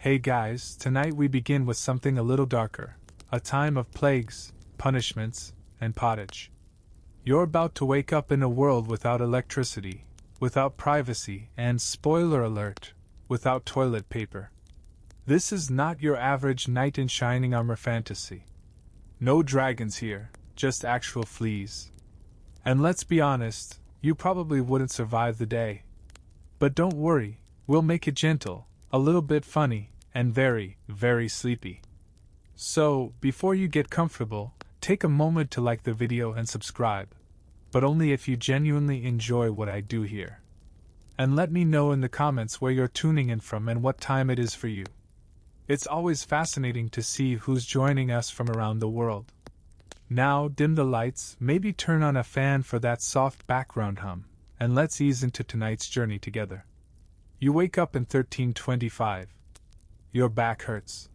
Hey guys, tonight we begin with something a little darker, a time of plagues, punishments, and pottage. You're about to wake up in a world without electricity, without privacy, and spoiler alert, without toilet paper. This is not your average knight in shining armor fantasy. No dragons here, just actual fleas. And let's be honest, you probably wouldn't survive the day. But don't worry, we'll make it gentle, a little bit funny, and very, very sleepy. So, before you get comfortable, take a moment to like the video and subscribe. But only if you genuinely enjoy what I do here. And let me know in the comments where you're tuning in from and what time it is for you. It's always fascinating to see who's joining us from around the world. Now, dim the lights, maybe turn on a fan for that soft background hum, and let's ease into tonight's journey together. You wake up in 1325. Your back hurts.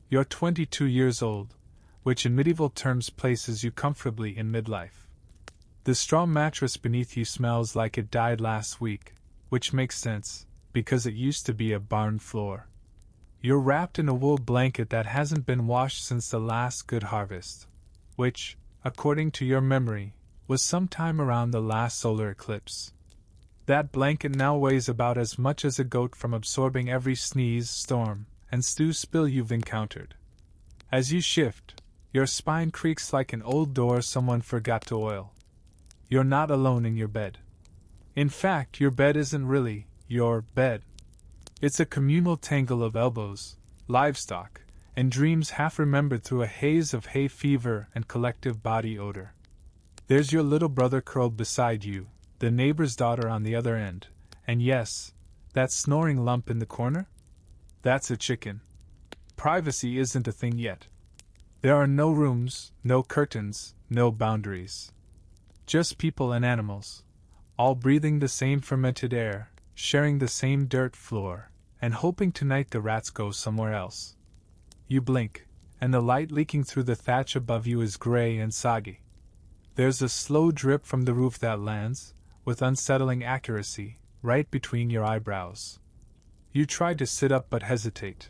You're 22 years old, which in medieval terms places you comfortably in midlife. The straw mattress beneath you smells like it died last week, which makes sense, because it used to be a barn floor. You're wrapped in a wool blanket that hasn't been washed since the last good harvest, which, according to your memory, was sometime around the last solar eclipse. That blanket now weighs about as much as a goat from absorbing every sneeze, storm, and stew spill you've encountered. As you shift, your spine creaks like an old door someone forgot to oil. You're not alone in your bed. In fact, your bed isn't really your bed. It's a communal tangle of elbows, livestock, and dreams half remembered through a haze of hay fever and collective body odor. There's your little brother curled beside you, the neighbor's daughter on the other end, and yes, that snoring lump in the corner? That's a chicken. Privacy isn't a thing yet. There are no rooms, no curtains, no boundaries. Just people and animals, all breathing the same fermented air, sharing the same dirt floor, and hoping tonight the rats go somewhere else. You blink, and the light leaking through the thatch above you is gray and soggy. There's a slow drip from the roof that lands, with unsettling accuracy, right between your eyebrows. You try to sit up but hesitate.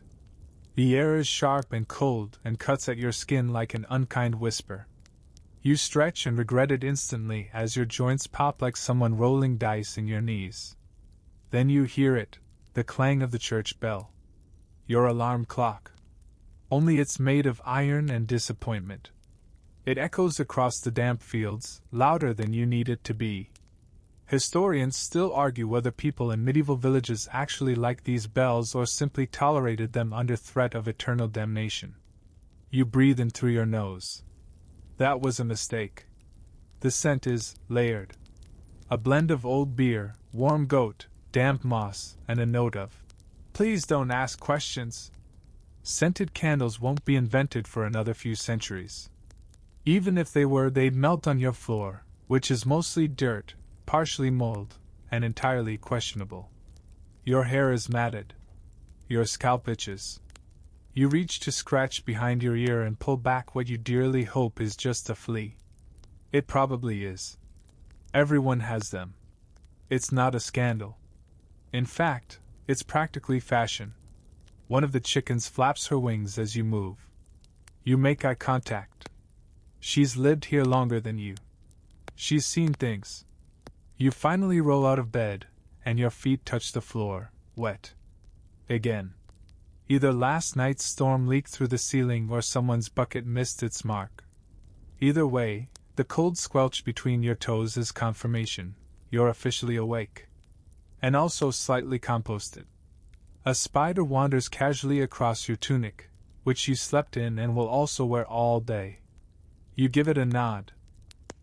The air is sharp and cold and cuts at your skin like an unkind whisper. You stretch and regret it instantly as your joints pop like someone rolling dice in your knees. Then you hear it, the clang of the church bell. Your alarm clock. Only it's made of iron and disappointment. It echoes across the damp fields, louder than you need it to be. Historians still argue whether people in medieval villages actually liked these bells or simply tolerated them under threat of eternal damnation. You breathe in through your nose. That was a mistake. The scent is layered. A blend of old beer, warm goat, damp moss, and a note of, "Please don't ask questions." Scented candles won't be invented for another few centuries. Even if they were, they'd melt on your floor, which is mostly dirt, partially mold, and entirely questionable. Your hair is matted. Your scalp itches. You reach to scratch behind your ear and pull back what you dearly hope is just a flea. It probably is. Everyone has them. It's not a scandal. In fact, it's practically fashion. One of the chickens flaps her wings as you move. You make eye contact. She's lived here longer than you. She's seen things. You finally roll out of bed, and your feet touch the floor, wet. Again. Either last night's storm leaked through the ceiling or someone's bucket missed its mark. Either way, the cold squelch between your toes is confirmation. You're officially awake. And also slightly composted. A spider wanders casually across your tunic, which you slept in and will also wear all day. You give it a nod.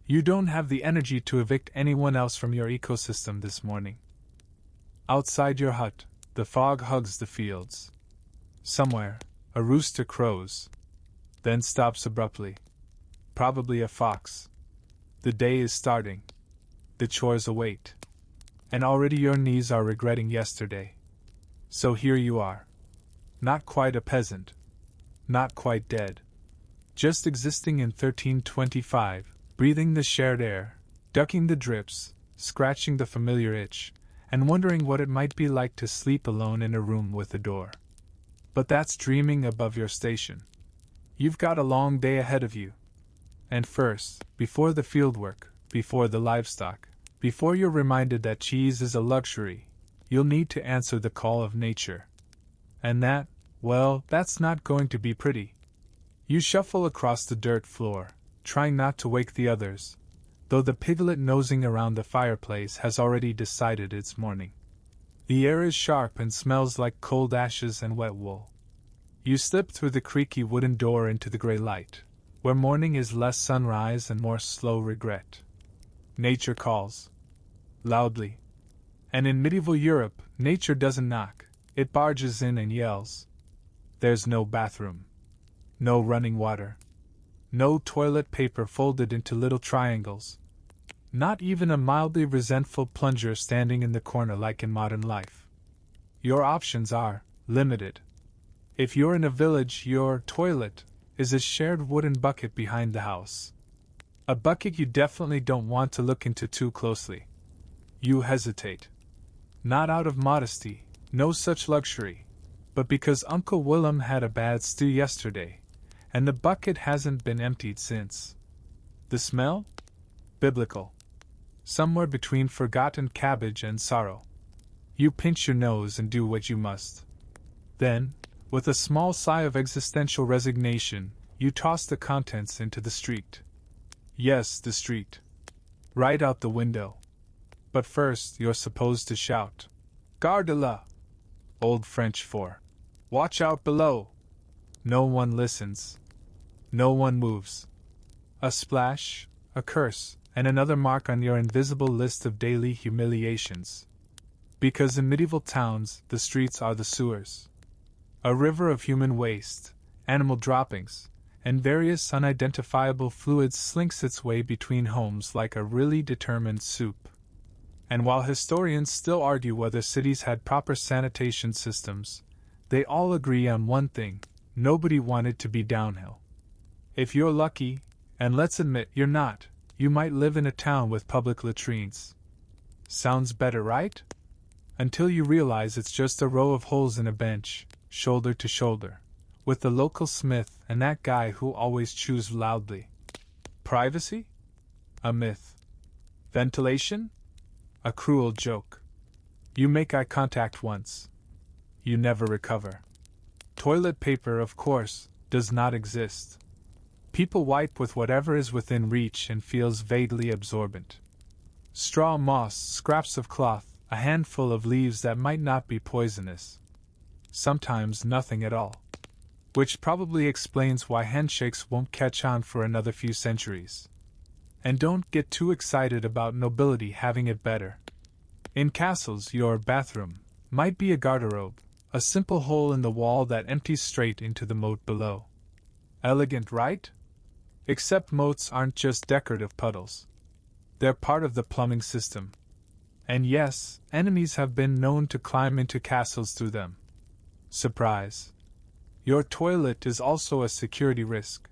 You don't have the energy to evict anyone else from your ecosystem this morning. Outside your hut, the fog hugs the fields. Somewhere, a rooster crows, then stops abruptly. Probably a fox. The day is starting. The chores await. And already your knees are regretting yesterday. So here you are. Not quite a peasant. Not quite dead. Just existing in 1325, breathing the shared air, ducking the drips, scratching the familiar itch, and wondering what it might be like to sleep alone in a room with a door. But that's dreaming above your station. You've got a long day ahead of you. And first, before the fieldwork, before the livestock, before you're reminded that cheese is a luxury, you'll need to answer the call of nature. And that, well, that's not going to be pretty. You shuffle across the dirt floor, trying not to wake the others, though the piglet nosing around the fireplace has already decided it's morning. The air is sharp and smells like cold ashes and wet wool. You slip through the creaky wooden door into the gray light, where morning is less sunrise and more slow regret. Nature calls. Loudly. And in medieval Europe, nature doesn't knock, it barges in and yells. There's no bathroom. No running water. No toilet paper folded into little triangles. Not even a mildly resentful plunger standing in the corner like in modern life. Your options are limited. If you're in a village, your toilet is a shared wooden bucket behind the house. A bucket you definitely don't want to look into too closely. You hesitate. Not out of modesty, no such luxury, but because Uncle Willem had a bad stew yesterday, and the bucket hasn't been emptied since. The smell? Biblical. Somewhere between forgotten cabbage and sorrow. You pinch your nose and do what you must. Then, with a small sigh of existential resignation, you toss the contents into the street. Yes, the street. Right out the window. But first, you're supposed to shout, Garde-la! Old French for, watch out below! No one listens. No one moves. A splash, a curse, and another mark on your invisible list of daily humiliations. Because in medieval towns, the streets are the sewers. A river of human waste, animal droppings, and various unidentifiable fluids slinks its way between homes like a really determined soup. And while historians still argue whether cities had proper sanitation systems, they all agree on one thing: nobody wanted to be downhill. If you're lucky, and let's admit you're not, you might live in a town with public latrines. Sounds better, right? Until you realize it's just a row of holes in a bench, shoulder to shoulder, with the local smith and that guy who always chews loudly. Privacy? A myth. Ventilation? A cruel joke. You make eye contact once. You never recover. Toilet paper, of course, does not exist. People wipe with whatever is within reach and feels vaguely absorbent. Straw, moss, scraps of cloth, a handful of leaves that might not be poisonous. Sometimes nothing at all. Which probably explains why handshakes won't catch on for another few centuries. And don't get too excited about nobility having it better. In castles, your bathroom might be a garderobe, a simple hole in the wall that empties straight into the moat below. Elegant, right? Except moats aren't just decorative puddles. They're part of the plumbing system. And yes, enemies have been known to climb into castles through them. Surprise. Your toilet is also a security risk.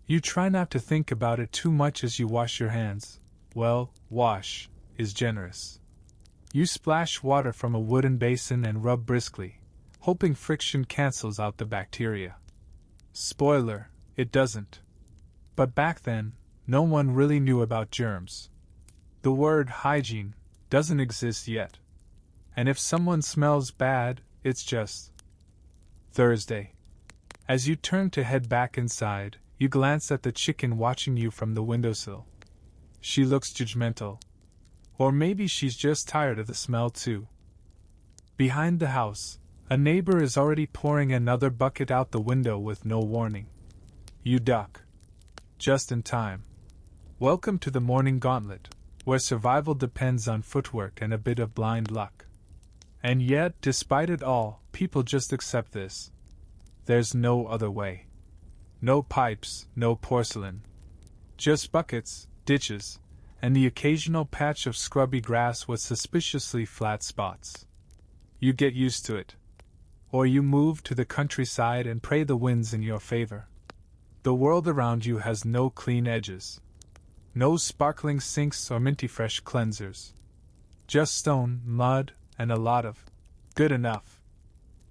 You try not to think about it too much as you wash your hands. Well, wash is generous. You splash water from a wooden basin and rub briskly, hoping friction cancels out the bacteria. Spoiler, it doesn't. But back then, no one really knew about germs. The word hygiene doesn't exist yet. And if someone smells bad, it's just Thursday. As you turn to head back inside, you glance at the chicken watching you from the windowsill. She looks judgmental. Or maybe she's just tired of the smell too. Behind the house, a neighbor is already pouring another bucket out the window with no warning. You duck. Just in time. Welcome to the morning gauntlet, where survival depends on footwork and a bit of blind luck. And yet, despite it all, people just accept this. There's no other way. No pipes, no porcelain. Just buckets, ditches, and the occasional patch of scrubby grass with suspiciously flat spots. You get used to it. Or you move to the countryside and pray the wind's in your favor. The world around you has no clean edges. No sparkling sinks or minty fresh cleansers. Just stone, mud, and a lot of good enough.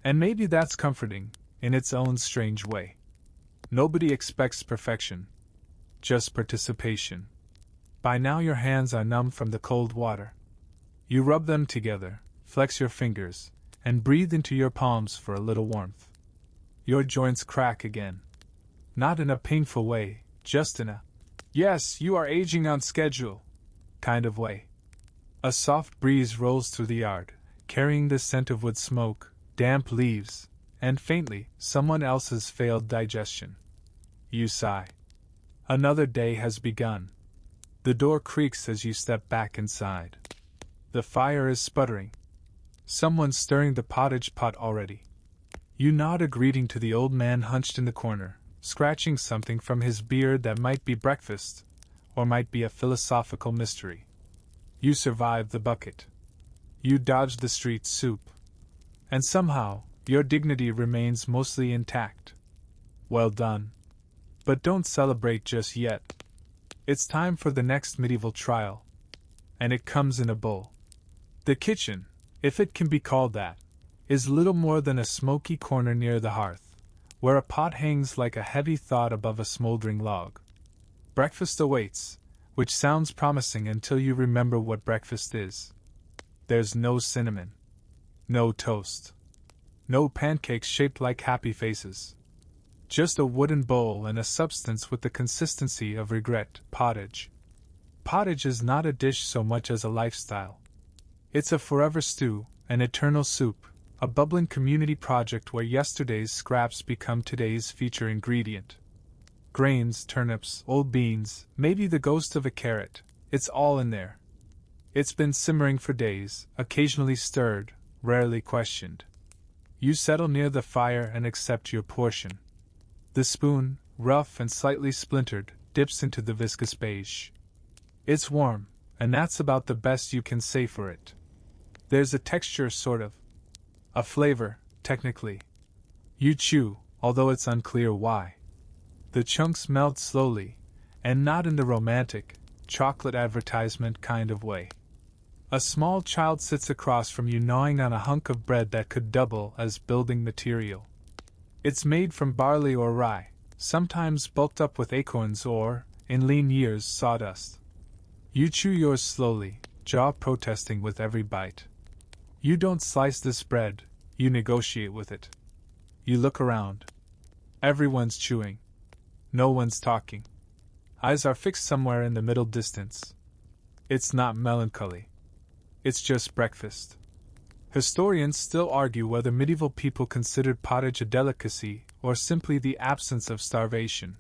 And maybe that's comforting, in its own strange way. Nobody expects perfection, just participation. By now your hands are numb from the cold water. You rub them together, flex your fingers, and breathe into your palms for a little warmth. Your joints crack again. Not in a painful way, just in a, yes, you are aging on schedule, kind of way. A soft breeze rolls through the yard, carrying the scent of wood smoke, damp leaves, and faintly, someone else's failed digestion. You sigh. Another day has begun. The door creaks as you step back inside. The fire is sputtering. Someone's stirring the pottage pot already. You nod a greeting to the old man hunched in the corner, scratching something from his beard that might be breakfast, or might be a philosophical mystery. You survive the bucket. You dodge the street soup. And somehow, your dignity remains mostly intact. Well done. But don't celebrate just yet. It's time for the next medieval trial. And it comes in a bowl. The kitchen, if it can be called that, is little more than a smoky corner near the hearth, where a pot hangs like a heavy thought above a smoldering log. Breakfast awaits, which sounds promising until you remember what breakfast is. There's no cinnamon. No toast. No pancakes shaped like happy faces. Just a wooden bowl and a substance with the consistency of regret, pottage. Pottage is not a dish so much as a lifestyle. It's a forever stew, an eternal soup, a bubbling community project where yesterday's scraps become today's feature ingredient. Grains, turnips, old beans, maybe the ghost of a carrot, it's all in there. It's been simmering for days, occasionally stirred, rarely questioned. You settle near the fire and accept your portion. The spoon, rough and slightly splintered, dips into the viscous beige. It's warm, and that's about the best you can say for it. There's a texture, sort of. A flavor, technically. You chew, although it's unclear why. The chunks melt slowly, and not in the romantic, chocolate advertisement kind of way. A small child sits across from you gnawing on a hunk of bread that could double as building material. It's made from barley or rye, sometimes bulked up with acorns or, in lean years, sawdust. You chew yours slowly, jaw protesting with every bite. You don't slice this bread, you negotiate with it. You look around. Everyone's chewing. No one's talking. Eyes are fixed somewhere in the middle distance. It's not melancholy. It's just breakfast. Historians still argue whether medieval people considered pottage a delicacy or simply the absence of starvation.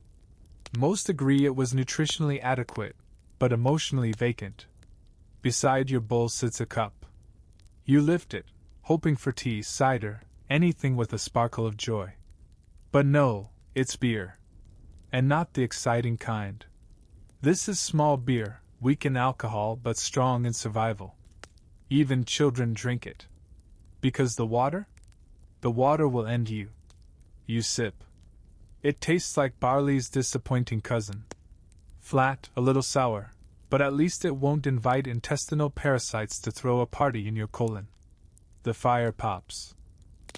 Most agree it was nutritionally adequate, but emotionally vacant. Beside your bowl sits a cup. You lift it, hoping for tea, cider, anything with a sparkle of joy. But no, it's beer. And not the exciting kind. This is small beer, weak in alcohol but strong in survival. Even children drink it. Because the water? The water will end you. You sip. It tastes like barley's disappointing cousin. Flat, a little sour, but at least it won't invite intestinal parasites to throw a party in your colon. The fire pops.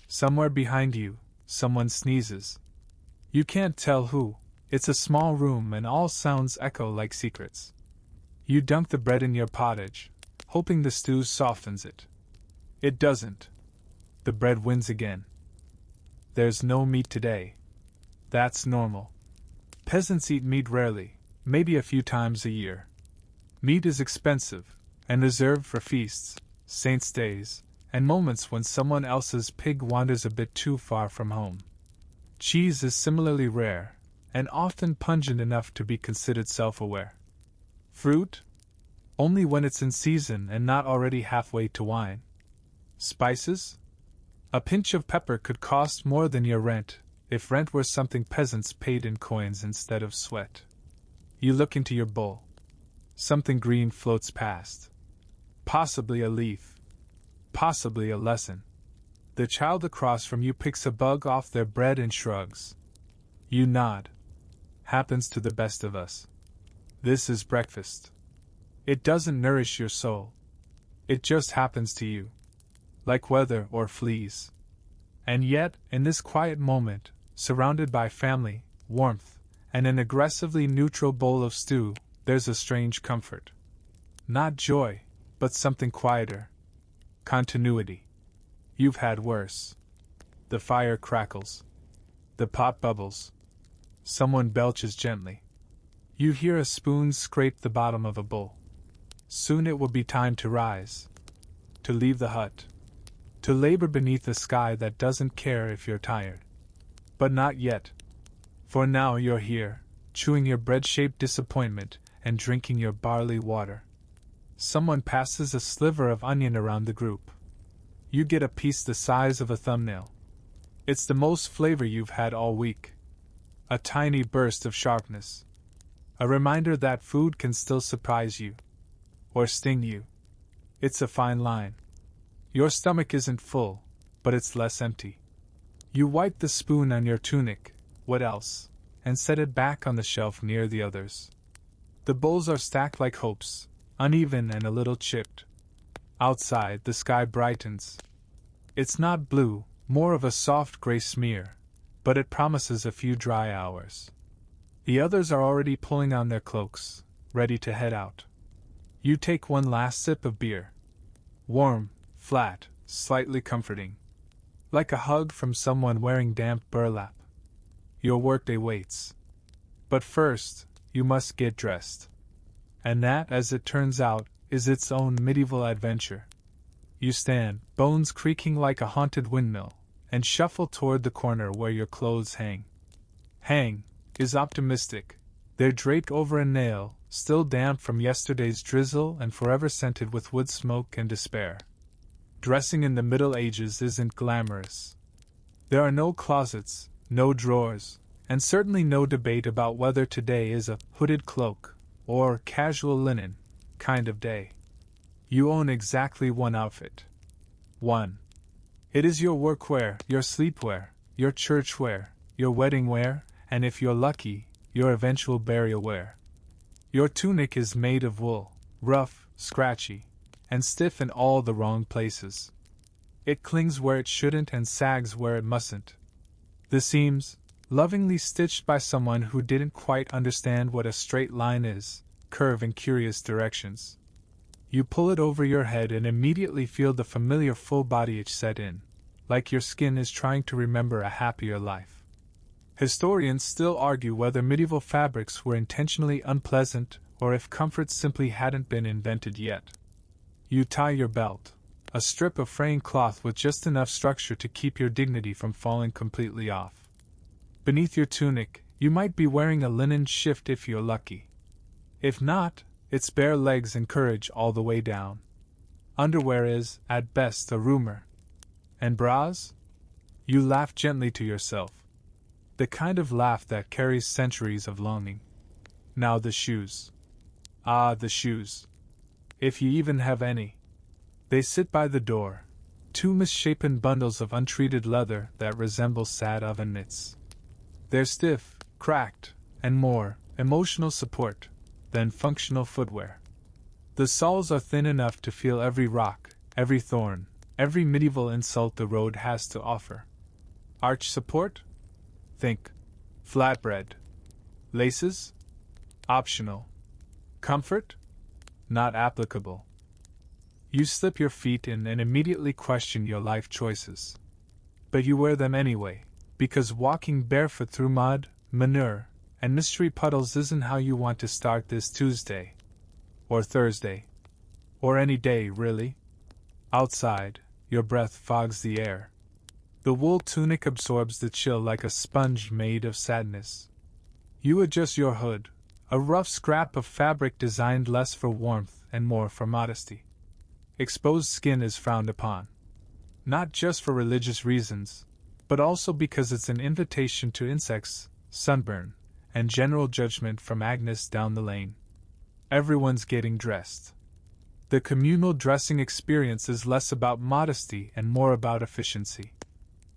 Somewhere behind you, someone sneezes. You can't tell who. It's a small room and all sounds echo like secrets. You dunk the bread in your pottage, hoping the stew softens it. It doesn't. The bread wins again. There's no meat today. That's normal. Peasants eat meat rarely, maybe a few times a year. Meat is expensive, and reserved for feasts, saints' days, and moments when someone else's pig wanders a bit too far from home. Cheese is similarly rare, and often pungent enough to be considered self-aware. Fruit? Only when it's in season and not already halfway to wine. Spices? A pinch of pepper could cost more than your rent, if rent were something peasants paid in coins instead of sweat. You look into your bowl. Something green floats past. Possibly a leaf. Possibly a lesson. The child across from you picks a bug off their bread and shrugs. You nod. Happens to the best of us. This is breakfast. It doesn't nourish your soul. It just happens to you. Like weather or fleas. And yet, in this quiet moment, surrounded by family, warmth, and an aggressively neutral bowl of stew, there's a strange comfort. Not joy, but something quieter. Continuity. You've had worse. The fire crackles. The pot bubbles. Someone belches gently. You hear a spoon scrape the bottom of a bowl. Soon it will be time to rise. To leave the hut. To labor beneath a sky that doesn't care if you're tired. But not yet. For now you're here, chewing your bread-shaped disappointment and drinking your barley water. Someone passes a sliver of onion around the group. You get a piece the size of a thumbnail. It's the most flavor you've had all week. A tiny burst of sharpness. A reminder that food can still surprise you. Or sting you. It's a fine line. Your stomach isn't full, but it's less empty. You wipe the spoon on your tunic, what else, and set it back on the shelf near the others. The bowls are stacked like hopes, uneven and a little chipped. Outside, the sky brightens. It's not blue, more of a soft gray smear, but it promises a few dry hours. The others are already pulling on their cloaks, ready to head out. You take one last sip of beer. Warm, flat, slightly comforting. Like a hug from someone wearing damp burlap. Your workday waits. But first, you must get dressed. And that, as it turns out, is its own medieval adventure. You stand, bones creaking like a haunted windmill, and shuffle toward the corner where your clothes hang. Hang is optimistic. They're draped over a nail, still damp from yesterday's drizzle and forever scented with wood smoke and despair. Dressing in the Middle Ages isn't glamorous. There are no closets, no drawers, and certainly no debate about whether today is a hooded cloak or casual linen kind of day. You own exactly one outfit. One. It is your workwear, your sleepwear, your church wear, your wedding wear, and if you're lucky, your eventual burial wear. Your tunic is made of wool, rough, scratchy, and stiff in all the wrong places. It clings where it shouldn't and sags where it mustn't. The seams, lovingly stitched by someone who didn't quite understand what a straight line is, curve in curious directions. You pull it over your head and immediately feel the familiar full body itch set in, like your skin is trying to remember a happier life. Historians still argue whether medieval fabrics were intentionally unpleasant or if comfort simply hadn't been invented yet. You tie your belt, a strip of fraying cloth with just enough structure to keep your dignity from falling completely off. Beneath your tunic, you might be wearing a linen shift if you're lucky. If not, it's bare legs and courage all the way down. Underwear is, at best, a rumor. And bras? You laugh gently to yourself. The kind of laugh that carries centuries of longing. Now the shoes. Ah, the shoes. If you even have any. They sit by the door, two misshapen bundles of untreated leather that resemble sad oven mitts. They're stiff, cracked, and more emotional support than functional footwear. The soles are thin enough to feel every rock, every thorn, every medieval insult the road has to offer. Arch support? Think. Flatbread. Laces? Optional. Comfort? Not applicable. You slip your feet in and immediately question your life choices. But you wear them anyway, because walking barefoot through mud, manure, and mystery puddles isn't how you want to start this Tuesday. Or Thursday. Or any day, really. Outside, your breath fogs the air. The wool tunic absorbs the chill like a sponge made of sadness. You adjust your hood, a rough scrap of fabric designed less for warmth and more for modesty. Exposed skin is frowned upon. Not just for religious reasons, but also because it's an invitation to insects, sunburn, and general judgment from Agnes down the lane. Everyone's getting dressed. The communal dressing experience is less about modesty and more about efficiency.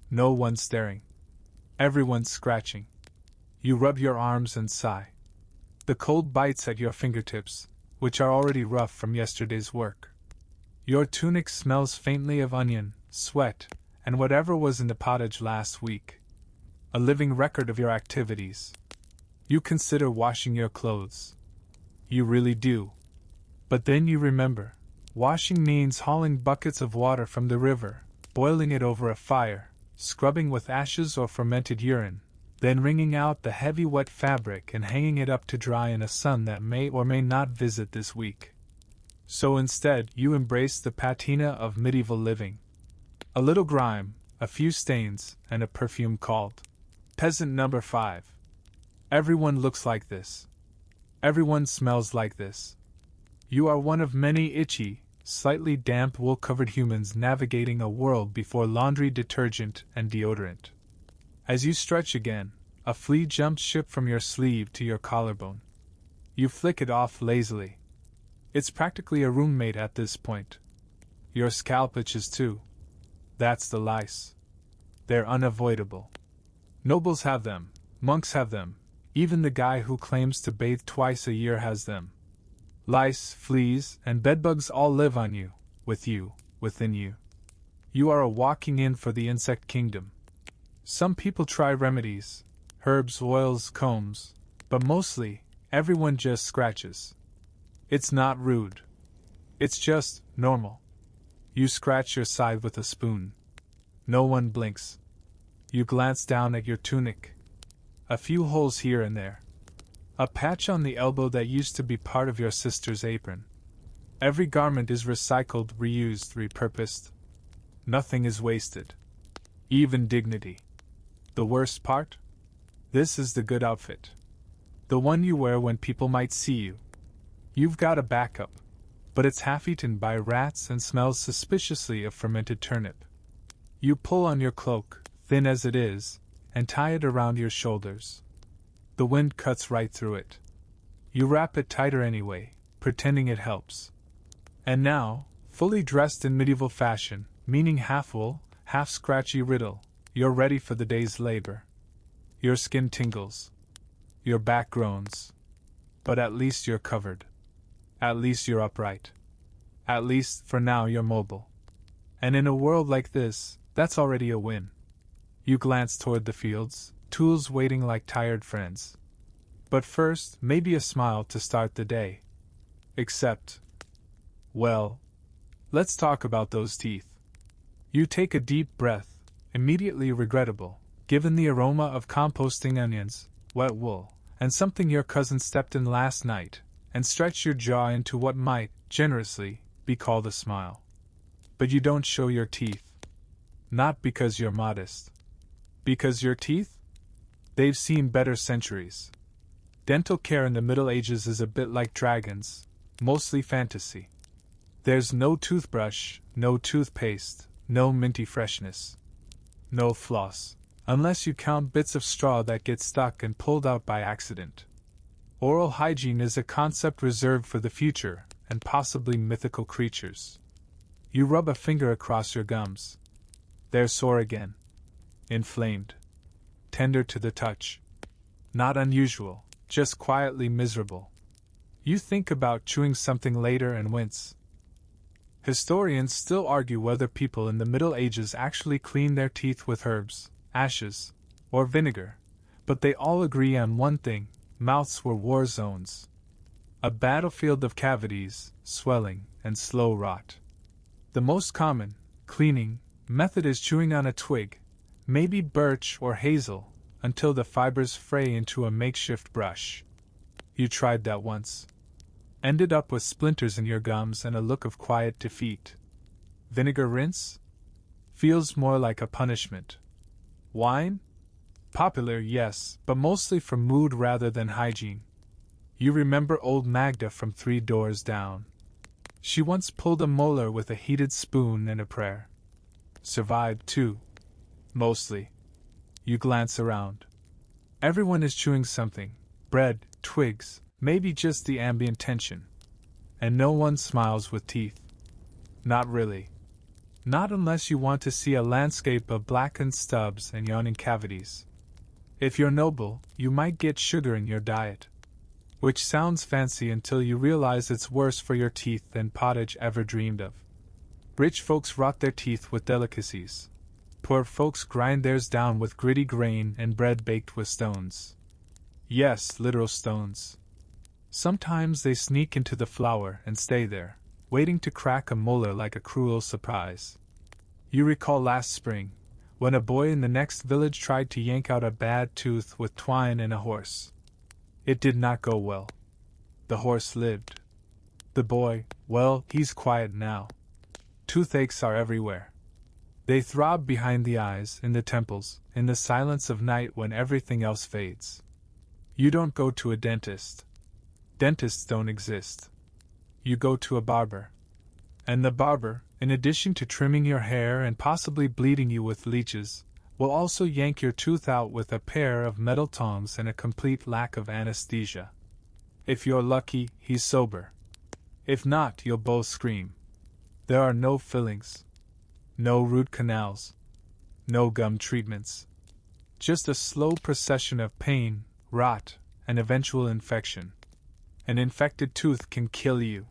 No one staring. Everyone's scratching. You rub your arms and sigh. The cold bites at your fingertips, which are already rough from yesterday's work. Your tunic smells faintly of onion, sweat, and whatever was in the pottage last week. A living record of your activities. You consider washing your clothes. You really do. But then you remember. Washing means hauling buckets of water from the river, boiling it over a fire, scrubbing with ashes or fermented urine, then wringing out the heavy wet fabric and hanging it up to dry in a sun that may or may not visit this week. So instead, you embrace the patina of medieval living. A little grime, a few stains, and a perfume called Peasant Number 5. Everyone looks like this. Everyone smells like this. You are one of many itchy, slightly damp wool-covered humans navigating a world before laundry detergent and deodorant. As you stretch again, a flea jumps ship from your sleeve to your collarbone. You flick it off lazily. It's practically a roommate at this point. Your scalp itches too. That's the lice. They're unavoidable. Nobles have them, monks have them, even the guy who claims to bathe twice a year has them. Lice, fleas, and bedbugs all live on you, within you. You are a walking in for the insect kingdom. Some people try remedies, herbs, oils, combs, but mostly, everyone just scratches. It's not rude. It's just normal. You scratch your side with a spoon. No one blinks. You glance down at your tunic. A few holes here and there. A patch on the elbow that used to be part of your sister's apron. Every garment is recycled, reused, repurposed. Nothing is wasted. Even dignity. The worst part? This is the good outfit. The one you wear when people might see you. You've got a backup, but it's half-eaten by rats and smells suspiciously of fermented turnip. You pull on your cloak, thin as it is, and tie it around your shoulders. The wind cuts right through it. You wrap it tighter anyway, pretending it helps. And now, fully dressed in medieval fashion, meaning half wool, half scratchy riddle, you're ready for the day's labor. Your skin tingles. Your back groans. But at least you're covered. At least you're upright. At least, for now, you're mobile. And in a world like this, that's already a win. You glance toward the fields, tools waiting like tired friends. But first, maybe a smile to start the day. Except, well, let's talk about those teeth. You take a deep breath, immediately regrettable, given the aroma of composting onions, wet wool, and something your cousin stepped in last night, and stretch your jaw into what might, generously, be called a smile. But you don't show your teeth. Not because you're modest. Because your teeth? They've seen better centuries. Dental care in the Middle Ages is a bit like dragons, mostly fantasy. There's no toothbrush, no toothpaste, no minty freshness. No floss, unless you count bits of straw that get stuck and pulled out by accident. Oral hygiene is a concept reserved for the future, and possibly mythical creatures. You rub a finger across your gums. They're sore again. Inflamed. Tender to the touch. Not unusual, just quietly miserable. You think about chewing something later and wince. Historians still argue whether people in the Middle Ages actually cleaned their teeth with herbs, ashes, or vinegar, but they all agree on one thing: mouths were war zones. A battlefield of cavities, swelling, and slow rot. The most common, cleaning, method is chewing on a twig, maybe birch or hazel, until the fibers fray into a makeshift brush. You tried that once. Ended up with splinters in your gums and a look of quiet defeat. Vinegar rinse? Feels more like a punishment. Wine? Popular, yes, but mostly for mood rather than hygiene. You remember old Magda from 3 Doors Down. She once pulled a molar with a heated spoon and a prayer. Survived, too. Mostly. You glance around. Everyone is chewing something. Bread, twigs, maybe just the ambient tension. And no one smiles with teeth. Not really. Not unless you want to see a landscape of blackened stubs and yawning cavities. If you're noble, you might get sugar in your diet. Which sounds fancy until you realize it's worse for your teeth than pottage ever dreamed of. Rich folks rot their teeth with delicacies. Poor folks grind theirs down with gritty grain and bread baked with stones. Yes, literal stones. Sometimes they sneak into the flour and stay there, waiting to crack a molar like a cruel surprise. You recall last spring, when a boy in the next village tried to yank out a bad tooth with twine and a horse. It did not go well. The horse lived. The boy, well, he's quiet now. Toothaches are everywhere. They throb behind the eyes, in the temples, in the silence of night when everything else fades. You don't go to a dentist. Dentists don't exist. You go to a barber. And the barber, in addition to trimming your hair and possibly bleeding you with leeches, will also yank your tooth out with a pair of metal tongs and a complete lack of anesthesia. If you're lucky, he's sober. If not, you'll both scream. There are no fillings. No root canals. No gum treatments. Just a slow procession of pain, rot, and eventual infection. An infected tooth can kill you.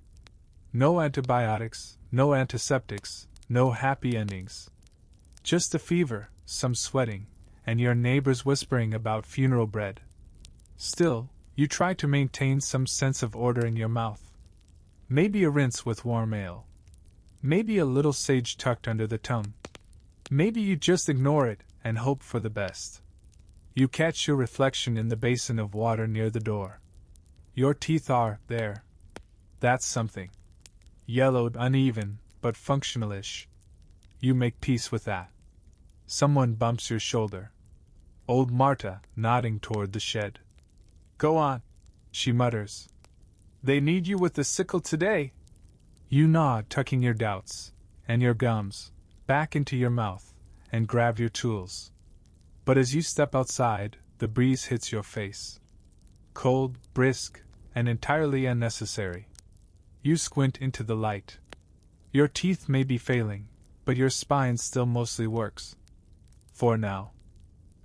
No antibiotics, no antiseptics, no happy endings. Just a fever, some sweating, and your neighbors whispering about funeral bread. Still, you try to maintain some sense of order in your mouth. Maybe a rinse with warm ale. Maybe a little sage tucked under the tongue. Maybe you just ignore it and hope for the best. You catch your reflection in the basin of water near the door. Your teeth are there. That's something. Yellowed, uneven, but functional-ish. You make peace with that. Someone bumps your shoulder. Old Marta, nodding toward the shed. Go on, she mutters. They need you with the sickle today. You nod, tucking your doubts, and your gums, back into your mouth, and grab your tools. But as you step outside, the breeze hits your face. Cold, brisk, and entirely unnecessary. You squint into the light. Your teeth may be failing, but your spine still mostly works. For now.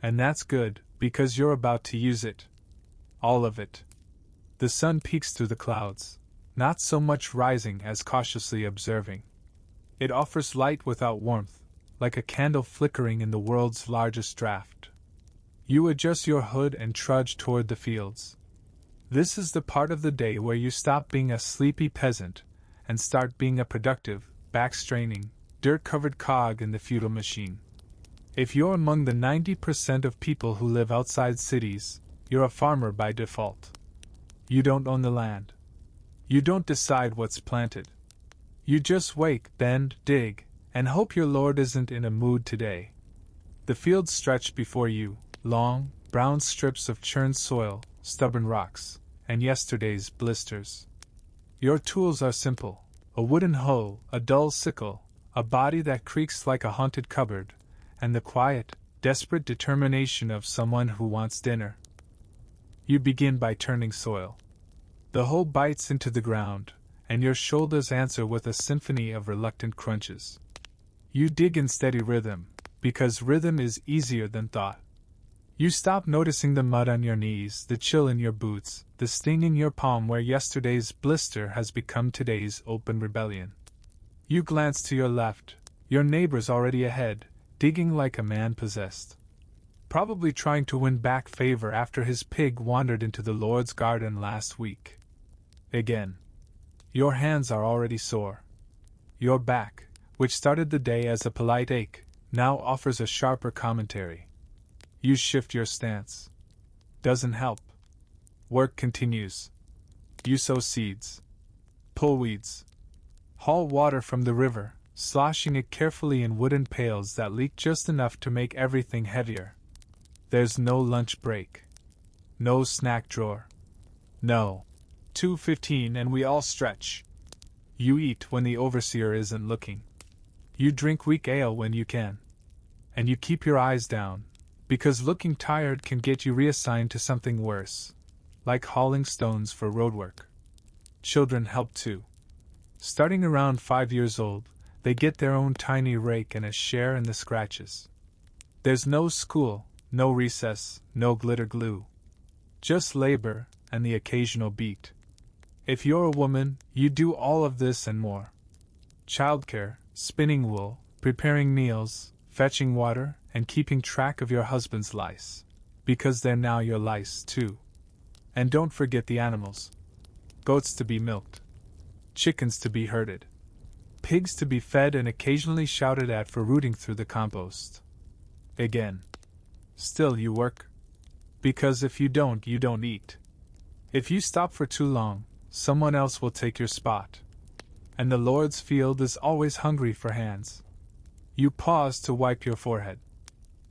And that's good, because you're about to use it. All of it. The sun peeks through the clouds, not so much rising as cautiously observing. It offers light without warmth, like a candle flickering in the world's largest draft. You adjust your hood and trudge toward the fields. This is the part of the day where you stop being a sleepy peasant and start being a productive, back-straining, dirt-covered cog in the feudal machine. If you're among the 90% of people who live outside cities, you're a farmer by default. You don't own the land. You don't decide what's planted. You just wake, bend, dig, and hope your Lord isn't in a mood today. The fields stretch before you, long, brown strips of churned soil, stubborn rocks, and yesterday's blisters. Your tools are simple: a wooden hoe, a dull sickle, a body that creaks like a haunted cupboard, and the quiet, desperate determination of someone who wants dinner. You begin by turning soil. The hoe bites into the ground, and your shoulders answer with a symphony of reluctant crunches. You dig in steady rhythm, because rhythm is easier than thought. You stop noticing the mud on your knees, the chill in your boots, the sting in your palm where yesterday's blister has become today's open rebellion. You glance to your left, your neighbor's already ahead, digging like a man possessed. Probably trying to win back favor after his pig wandered into the Lord's garden last week. Again. Your hands are already sore. Your back, which started the day as a polite ache, now offers a sharper commentary. You shift your stance. Doesn't help. Work continues. You sow seeds. Pull weeds. Haul water from the river, sloshing it carefully in wooden pails that leak just enough to make everything heavier. There's no lunch break. No snack drawer. No. 2:15 and we all stretch. You eat when the overseer isn't looking. You drink weak ale when you can. And you keep your eyes down, because looking tired can get you reassigned to something worse, like hauling stones for roadwork. Children help too. Starting around 5 years old, they get their own tiny rake and a share in the scratches. There's no school, no recess, no glitter glue. Just labor and the occasional beat. If you're a woman, you do all of this and more. Childcare, spinning wool, preparing meals, fetching water, and keeping track of your husband's lice, because they're now your lice too. And don't forget the animals. Goats to be milked, chickens to be herded, pigs to be fed and occasionally shouted at for rooting through the compost. Again. Still you work. Because if you don't eat. If you stop for too long, someone else will take your spot. And the Lord's field is always hungry for hands. You pause to wipe your forehead.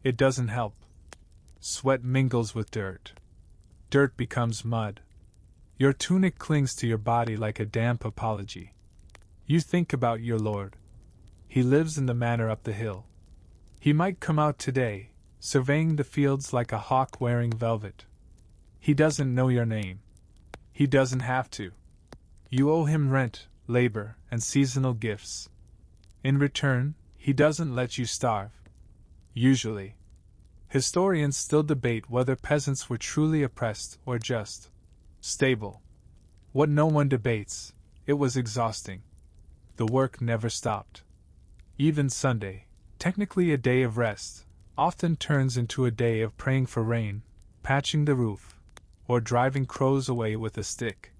It doesn't help. Sweat mingles with dirt. Dirt becomes mud. Your tunic clings to your body like a damp apology. You think about your Lord. He lives in the manor up the hill. He might come out today, surveying the fields like a hawk wearing velvet. He doesn't know your name. He doesn't have to. You owe him rent, labor, and seasonal gifts. In return, he doesn't let you starve. Usually. Historians still debate whether peasants were truly oppressed or just stable. What no one debates, it was exhausting. The work never stopped. Even Sunday, technically a day of rest, often turns into a day of praying for rain, patching the roof, or driving crows away with a stick.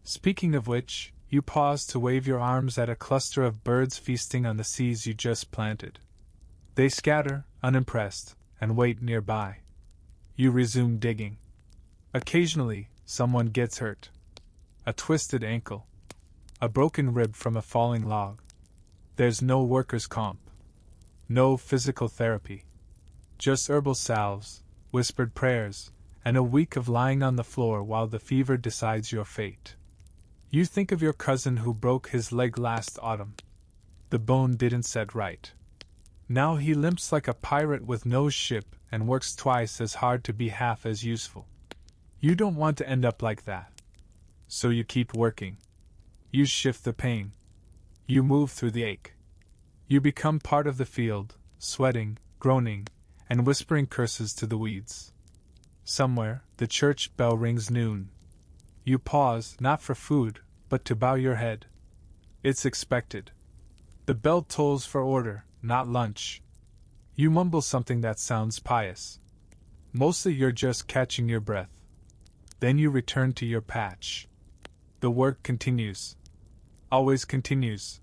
Speaking of which, you pause to wave your arms at a cluster of birds feasting on the seeds you just planted. They scatter, unimpressed, and wait nearby. You resume digging. Occasionally, someone gets hurt. A twisted ankle. A broken rib from a falling log. There's no workers' comp. No physical therapy. Just herbal salves, whispered prayers, and a week of lying on the floor while the fever decides your fate. You think of your cousin who broke his leg last autumn. The bone didn't set right. Now he limps like a pirate with no ship and works twice as hard to be half as useful. You don't want to end up like that. So you keep working. You shift the pain. You move through the ache. You become part of the field, sweating, groaning, and whispering curses to the weeds. Somewhere, the church bell rings noon. You pause, not for food, but to bow your head. It's expected. The bell tolls for order, not lunch. You mumble something that sounds pious. Mostly you're just catching your breath. Then you return to your patch. The work continues. Always continues.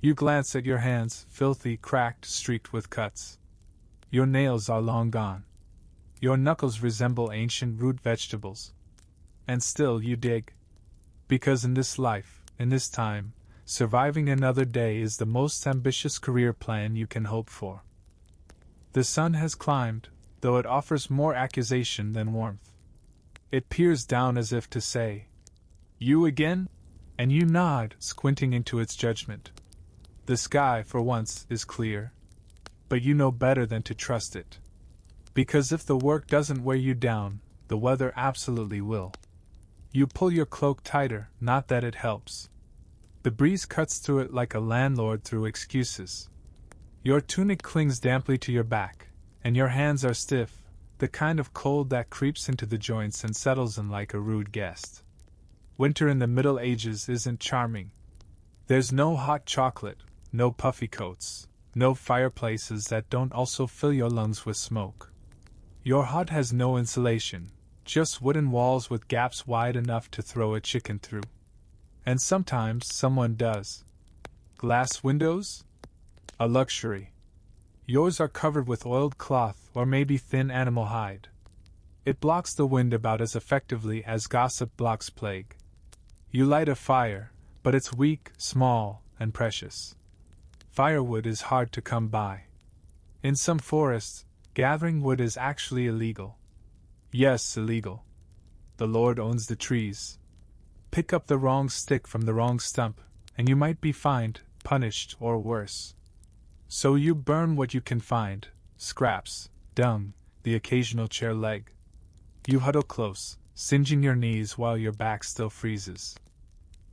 You glance at your hands, filthy, cracked, streaked with cuts. Your nails are long gone. Your knuckles resemble ancient root vegetables. And still you dig. Because in this life, in this time, surviving another day is the most ambitious career plan you can hope for. The sun has climbed, though it offers more accusation than warmth. It peers down as if to say, "You again?" And you nod, squinting into its judgment. The sky, for once, is clear. But you know better than to trust it. Because if the work doesn't wear you down, the weather absolutely will. You pull your cloak tighter, not that it helps. The breeze cuts through it like a landlord through excuses. Your tunic clings damply to your back, and your hands are stiff, the kind of cold that creeps into the joints and settles in like a rude guest. Winter in the Middle Ages isn't charming. There's no hot chocolate, no puffy coats, no fireplaces that don't also fill your lungs with smoke. Your hut has no insulation, just wooden walls with gaps wide enough to throw a chicken through. And sometimes someone does. Glass windows? A luxury. Yours are covered with oiled cloth or maybe thin animal hide. It blocks the wind about as effectively as gossip blocks plague. You light a fire, but it's weak, small, and precious. Firewood is hard to come by. In some forests, gathering wood is actually illegal. Yes, illegal. The Lord owns the trees. Pick up the wrong stick from the wrong stump, and you might be fined, punished, or worse. So you burn what you can find, scraps, dung, the occasional chair leg. You huddle close, singeing your knees while your back still freezes.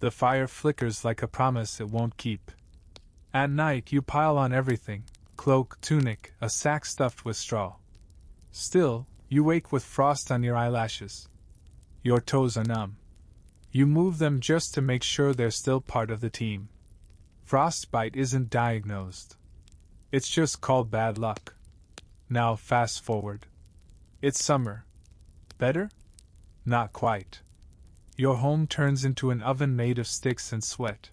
The fire flickers like a promise it won't keep. At night you pile on everything, cloak, tunic, a sack stuffed with straw. Still, you wake with frost on your eyelashes. Your toes are numb. You move them just to make sure they're still part of the team. Frostbite isn't diagnosed. It's just called bad luck. Now fast forward. It's summer. Better? Not quite. Your home turns into an oven made of sticks and sweat.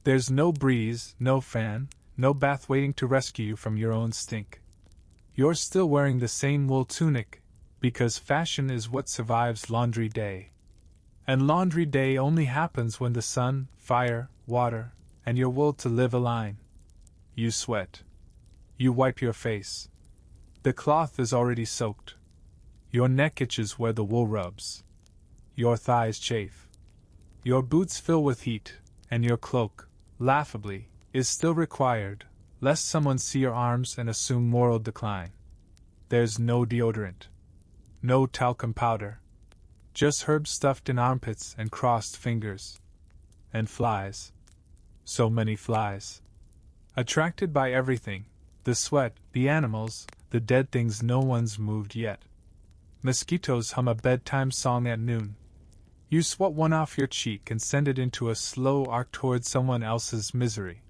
There's no breeze, no fan, no bath waiting to rescue you from your own stink. You're still wearing the same wool tunic, because fashion is what survives laundry day. And laundry day only happens when the sun, fire, water, and your will to live align. You sweat. You wipe your face. The cloth is already soaked. Your neck itches where the wool rubs. Your thighs chafe. Your boots fill with heat, and your cloak, laughably, is still required, lest someone see your arms and assume moral decline. There's no deodorant. No talcum powder. Just herbs stuffed in armpits and crossed fingers. And flies. So many flies. Attracted by everything, the sweat, the animals, the dead things no one's moved yet. Mosquitoes hum a bedtime song at noon. You swat one off your cheek and send it into a slow arc toward someone else's misery.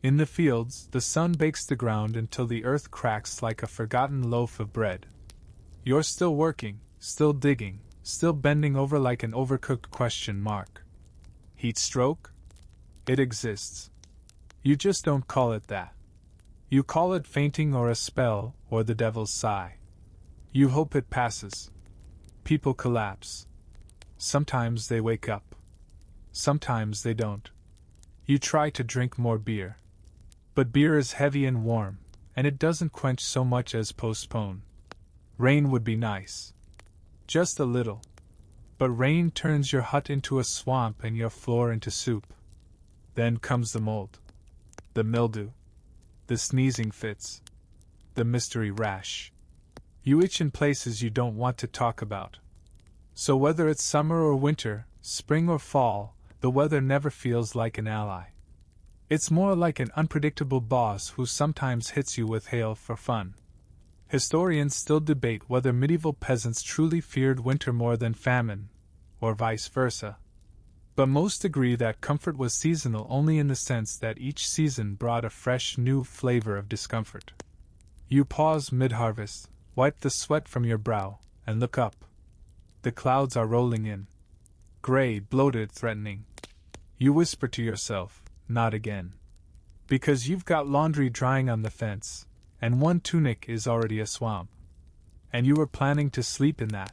In the fields, the sun bakes the ground until the earth cracks like a forgotten loaf of bread. You're still working, still digging, still bending over like an overcooked question mark. Heat stroke? It exists. You just don't call it that. You call it fainting or a spell or the devil's sigh. You hope it passes. People collapse. Sometimes they wake up. Sometimes they don't. You try to drink more beer. But beer is heavy and warm, and it doesn't quench so much as postpone. Rain would be nice. Just a little. But rain turns your hut into a swamp and your floor into soup. Then comes the mold. The mildew. The sneezing fits. The mystery rash. You itch in places you don't want to talk about. So whether it's summer or winter, spring or fall, the weather never feels like an ally. It's more like an unpredictable boss who sometimes hits you with hail for fun. Historians still debate whether medieval peasants truly feared winter more than famine, or vice versa. But most agree that comfort was seasonal only in the sense that each season brought a fresh new flavor of discomfort. You pause mid-harvest, wipe the sweat from your brow, and look up. The clouds are rolling in. Gray, bloated, threatening. You whisper to yourself, not again. Because you've got laundry drying on the fence, and one tunic is already a swamp. And you were planning to sleep in that.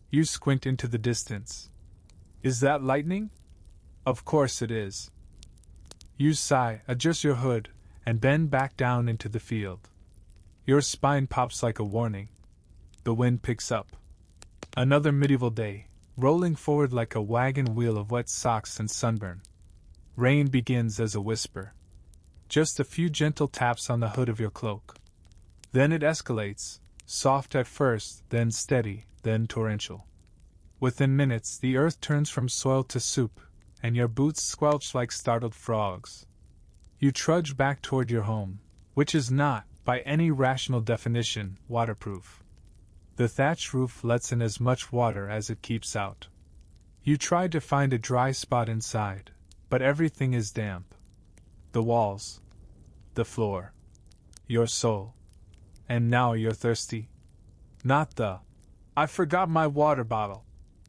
You squint into the distance. Is that lightning? Of course it is. You sigh, adjust your hood, and bend back down into the field. Your spine pops like a warning. The wind picks up. Another medieval day, rolling forward like a wagon wheel of wet socks and sunburn. Rain begins as a whisper. Just a few gentle taps on the hood of your cloak. Then it escalates, soft at first, then steady, then torrential. Within minutes, the earth turns from soil to soup, and your boots squelch like startled frogs. You trudge back toward your home, which is not, by any rational definition, waterproof. The thatch roof lets in as much water as it keeps out. You try to find a dry spot inside, but everything is damp. The walls, the floor, your soul. And now you're thirsty. Not the, I forgot my water bottle,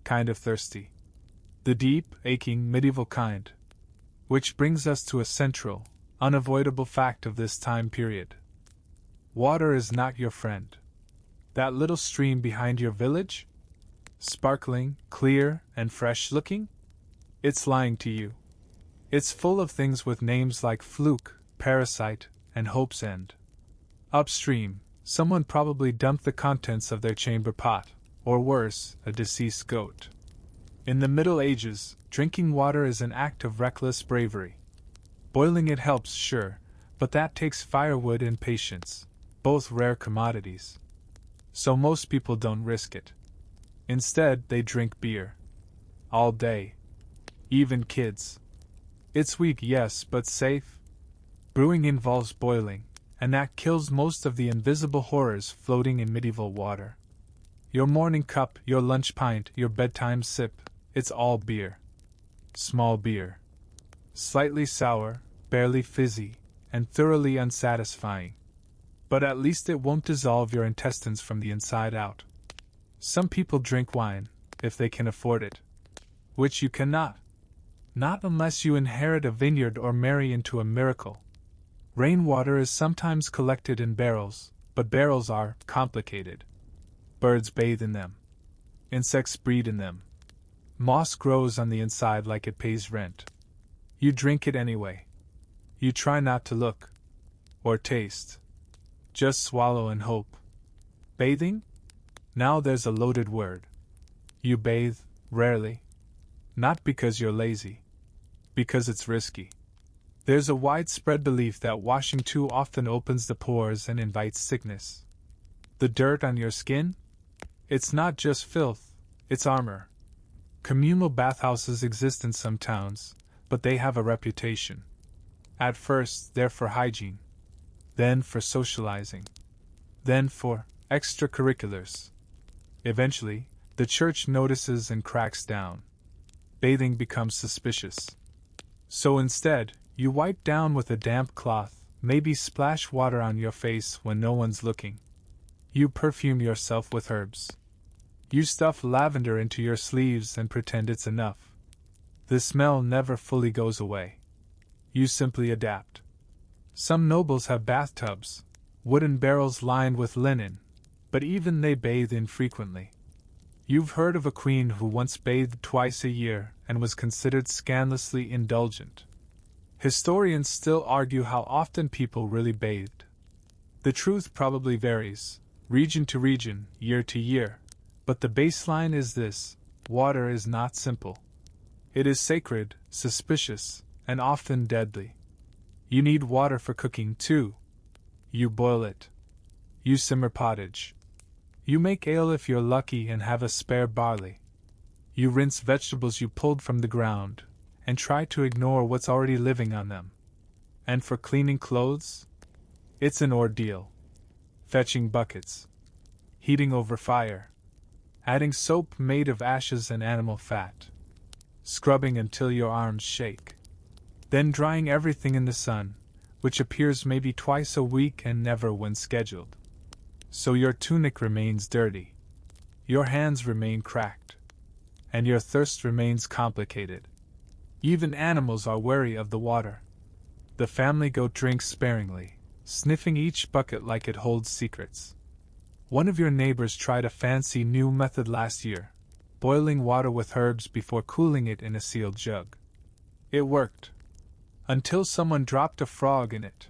kind of thirsty. The deep, aching, medieval kind. Which brings us to a central, unavoidable fact of this time period. Water is not your friend. That little stream behind your village? Sparkling, clear, and fresh-looking? It's lying to you. It's full of things with names like fluke, parasite, and hope's end. Upstream, someone probably dumped the contents of their chamber pot, or worse, a deceased goat. In the Middle Ages, drinking water is an act of reckless bravery. Boiling it helps, sure, but that takes firewood and patience, both rare commodities. So most people don't risk it. Instead, they drink beer. All day. Even kids. It's weak, yes, but safe. Brewing involves boiling, and that kills most of the invisible horrors floating in medieval water. Your morning cup, your lunch pint, your bedtime sip, it's all beer. Small beer. Slightly sour, barely fizzy, and thoroughly unsatisfying. But at least it won't dissolve your intestines from the inside out. Some people drink wine, if they can afford it. Which you cannot. Not unless you inherit a vineyard or marry into a miracle. Rainwater is sometimes collected in barrels, but barrels are complicated. Birds bathe in them. Insects breed in them. Moss grows on the inside like it pays rent. You drink it anyway. You try not to look. Or taste. Just swallow and hope. Bathing? Now there's a loaded word. You bathe, rarely. Not because you're lazy. Because it's risky. There's a widespread belief that washing too often opens the pores and invites sickness. The dirt on your skin? It's not just filth, it's armor. Communal bathhouses exist in some towns, but they have a reputation. At first, they're for hygiene. Then for socializing. Then for extracurriculars. Eventually, the church notices and cracks down. Bathing becomes suspicious. So instead, you wipe down with a damp cloth, maybe splash water on your face when no one's looking. You perfume yourself with herbs. You stuff lavender into your sleeves and pretend it's enough. The smell never fully goes away. You simply adapt. Some nobles have bathtubs, wooden barrels lined with linen, but even they bathe infrequently. You've heard of a queen who once bathed twice a year and was considered scandalously indulgent. Historians still argue how often people really bathed. The truth probably varies, region to region, year to year, but the baseline is this: water is not simple. It is sacred, suspicious, and often deadly. You need water for cooking, too. You boil it. You simmer pottage. You make ale if you're lucky and have a spare barley. You rinse vegetables you pulled from the ground, and try to ignore what's already living on them. And for cleaning clothes? It's an ordeal. Fetching buckets. Heating over fire. Adding soap made of ashes and animal fat. Scrubbing until your arms shake. Then drying everything in the sun, which appears maybe twice a week and never when scheduled. So your tunic remains dirty. Your hands remain cracked. And your thirst remains complicated. Even animals are wary of the water. The family goat drinks sparingly, sniffing each bucket like it holds secrets. One of your neighbors tried a fancy new method last year, boiling water with herbs before cooling it in a sealed jug. It worked. Until someone dropped a frog in it.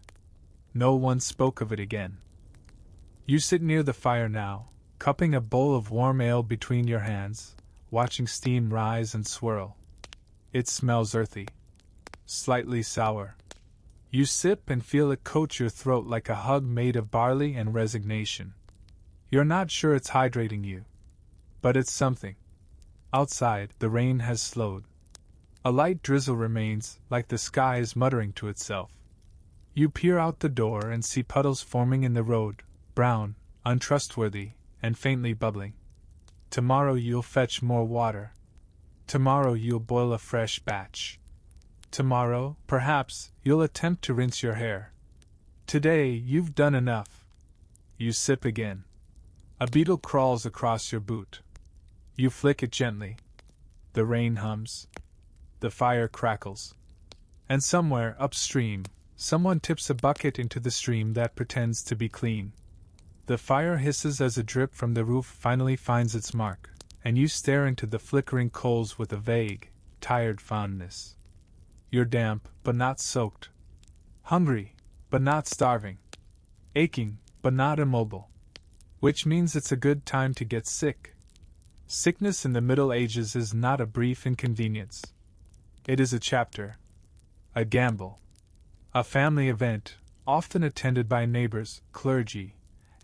No one spoke of it again. You sit near the fire now, cupping a bowl of warm ale between your hands, watching steam rise and swirl. It smells earthy. Slightly sour. You sip and feel it coat your throat like a hug made of barley and resignation. You're not sure it's hydrating you. But it's something. Outside, the rain has slowed. A light drizzle remains, like the sky is muttering to itself. You peer out the door and see puddles forming in the road, brown, untrustworthy, and faintly bubbling. Tomorrow you'll fetch more water. Tomorrow you'll boil a fresh batch. Tomorrow, perhaps, you'll attempt to rinse your hair. Today, you've done enough. You sip again. A beetle crawls across your boot. You flick it gently. The rain hums. The fire crackles. And somewhere upstream, someone tips a bucket into the stream that pretends to be clean. The fire hisses as a drip from the roof finally finds its mark, and you stare into the flickering coals with a vague, tired fondness. You're damp, but not soaked. Hungry, but not starving. Aching, but not immobile. Which means it's a good time to get sick. Sickness in the Middle Ages is not a brief inconvenience. It is a chapter. A gamble. A family event, often attended by neighbors, clergy,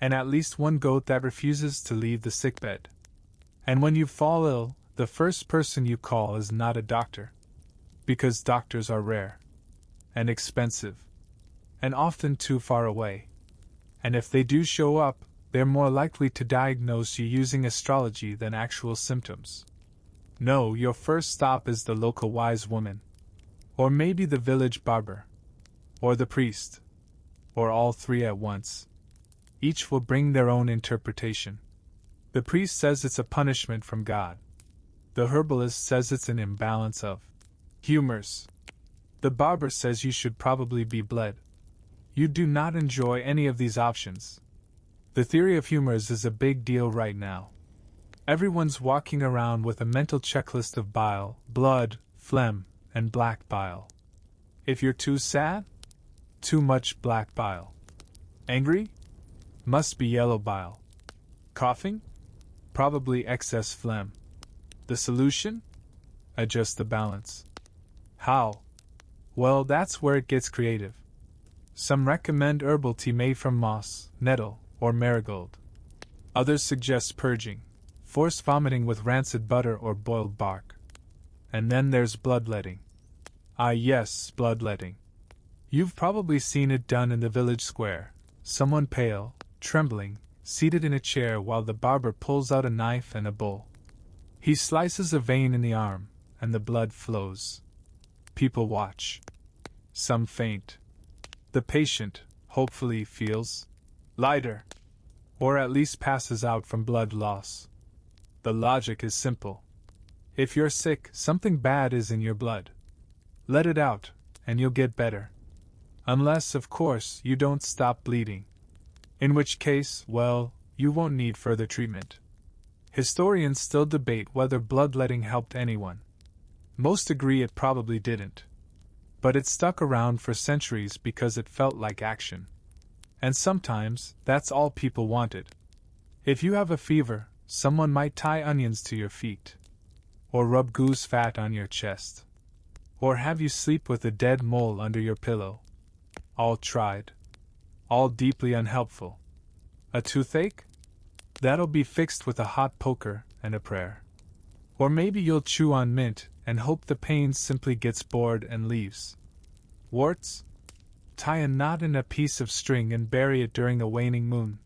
and at least one goat that refuses to leave the sickbed. And when you fall ill, the first person you call is not a doctor. Because doctors are rare. And expensive. And often too far away. And if they do show up, they're more likely to diagnose you using astrology than actual symptoms. No, your first stop is the local wise woman. Or maybe the village barber. Or the priest. or all three at once. Each will bring their own interpretation. The priest says it's a punishment from God. The herbalist says it's an imbalance of humors. The barber says you should probably be bled. You do not enjoy any of these options. The theory of humors is a big deal right now. Everyone's walking around with a mental checklist of bile, blood, phlegm, and black bile. If you're too sad, too much black bile. Angry? Must be yellow bile. Coughing? Probably excess phlegm. The solution? Adjust the balance. How? Well, that's where it gets creative. Some recommend herbal tea made from moss, nettle, or marigold. Others suggest purging, forced vomiting with rancid butter or boiled bark. And then there's bloodletting. Ah yes, bloodletting. You've probably seen it done in the village square. Someone pale, trembling, seated in a chair while the barber pulls out a knife and a bowl. He slices a vein in the arm, and the blood flows. People watch. Some faint. The patient, hopefully, feels lighter, or at least passes out from blood loss. The logic is simple. If you're sick, something bad is in your blood. Let it out, and you'll get better. Unless, of course, you don't stop bleeding. In which case, well, you won't need further treatment. Historians still debate whether bloodletting helped anyone. Most agree it probably didn't. But it stuck around for centuries because it felt like action. And sometimes, that's all people wanted. If you have a fever, someone might tie onions to your feet. Or rub goose fat on your chest. Or have you sleep with a dead mole under your pillow. All tried. All deeply unhelpful. A toothache? That'll be fixed with a hot poker and a prayer. Or maybe you'll chew on mint and hope the pain simply gets bored and leaves. Warts? Tie a knot in a piece of string and bury it during a waning moon.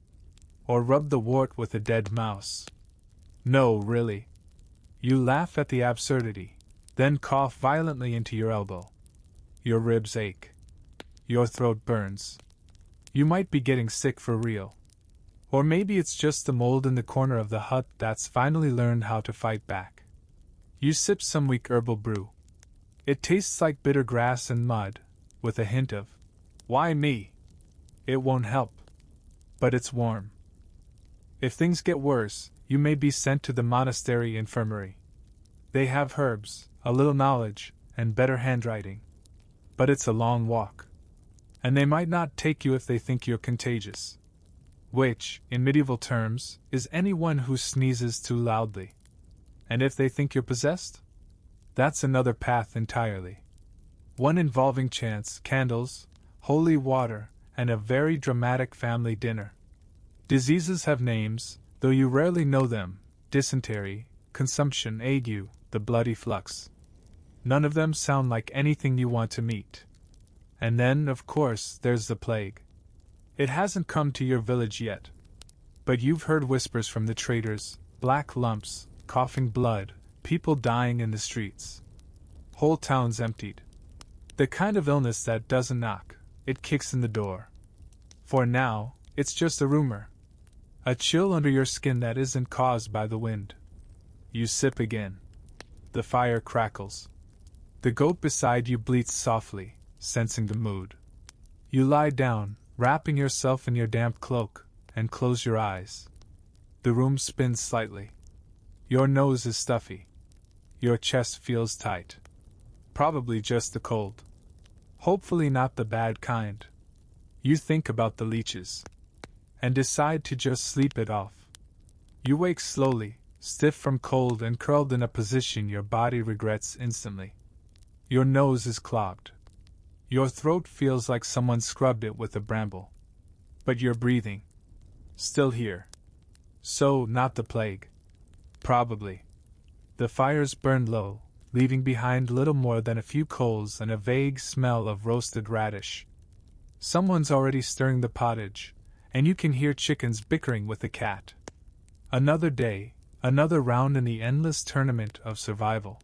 Or rub the wart with a dead mouse. No, really. You laugh at the absurdity, then cough violently into your elbow. Your ribs ache. Your throat burns. You might be getting sick for real. Or maybe it's just the mold in the corner of the hut that's finally learned how to fight back. You sip some weak herbal brew. It tastes like bitter grass and mud, with a hint of, why me? It won't help. But it's warm. If things get worse, you may be sent to the monastery infirmary. They have herbs, a little knowledge, and better handwriting. But it's a long walk. And they might not take you if they think you're contagious. Which, in medieval terms, is anyone who sneezes too loudly. And if they think you're possessed? That's another path entirely. One involving chants, candles, holy water, and a very dramatic family dinner. Diseases have names, though you rarely know them: dysentery, consumption, ague, the bloody flux. None of them sound like anything you want to meet. And then, of course, there's the plague. It hasn't come to your village yet. But you've heard whispers from the traders, black lumps, coughing blood, people dying in the streets. Whole towns emptied. The kind of illness that doesn't knock, it kicks in the door. For now, it's just a rumor. A chill under your skin that isn't caused by the wind. You sip again. The fire crackles. The goat beside you bleats softly, sensing the mood. You lie down, wrapping yourself in your damp cloak, and close your eyes. The room spins slightly. Your nose is stuffy. Your chest feels tight. Probably just the cold. Hopefully not the bad kind. You think about the leeches. And decide to just sleep it off. You wake slowly, stiff from cold and curled in a position your body regrets instantly. Your nose is clogged. Your throat feels like someone scrubbed it with a bramble. But you're breathing. Still here. So, not the plague. Probably. The fires burned low, leaving behind little more than a few coals and a vague smell of roasted radish. Someone's already stirring the pottage, and you can hear chickens bickering with the cat. Another day, another round in the endless tournament of survival.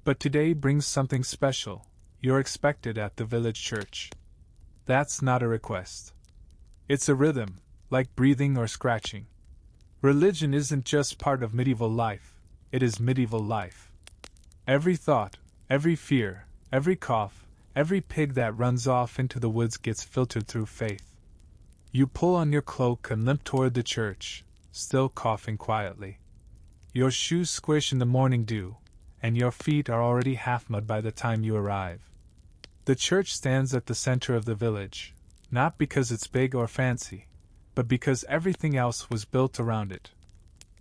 But today brings something special. You're expected at the village church. That's not a request. It's a rhythm, like breathing or scratching. Religion isn't just part of medieval life, it is medieval life. Every thought, every fear, every cough, every pig that runs off into the woods gets filtered through faith. You pull on your cloak and limp toward the church, still coughing quietly. Your shoes squish in the morning dew, and your feet are already half mud by the time you arrive. The church stands at the center of the village, not because it's big or fancy, but because everything else was built around it.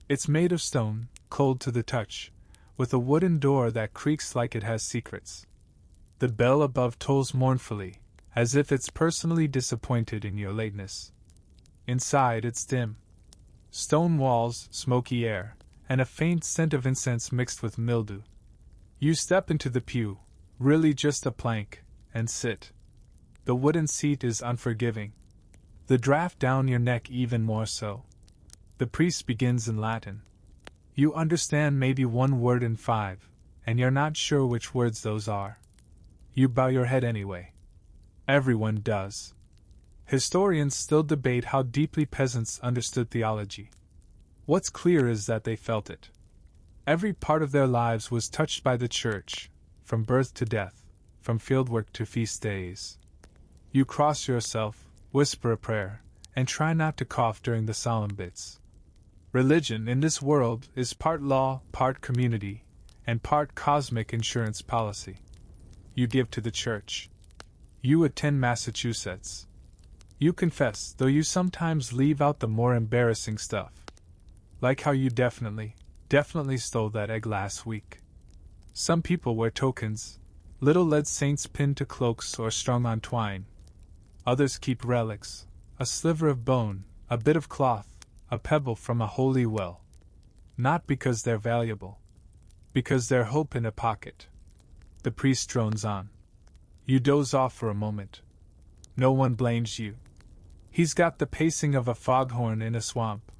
It's made of stone, cold to the touch, with a wooden door that creaks like it has secrets. The bell above tolls mournfully, as if it's personally disappointed in your lateness. Inside it's dim. Stone walls, smoky air, and a faint scent of incense mixed with mildew. You step into the pew, really just a plank, and sit. The wooden seat is unforgiving. The draft down your neck even more so. The priest begins in Latin. You understand maybe one word in 5, and you're not sure which words those are. You bow your head anyway. Everyone does. Historians still debate how deeply peasants understood theology. What's clear is that they felt it. Every part of their lives was touched by the church, from birth to death, from fieldwork to feast days. You cross yourself, whisper a prayer, and try not to cough during the solemn bits. Religion in this world is part law, part community, and part cosmic insurance policy. You give to the church. You attend Massachusetts. You confess, though you sometimes leave out the more embarrassing stuff. Like how you definitely stole that egg last week. Some people wear tokens, little lead saints pinned to cloaks or strung on twine. Others keep relics, a sliver of bone, a bit of cloth, a pebble from a holy well. Not because they're valuable. Because they're hope in a pocket. The priest drones on. You doze off for a moment. No one blames you. He's got the pacing of a foghorn in a swamp.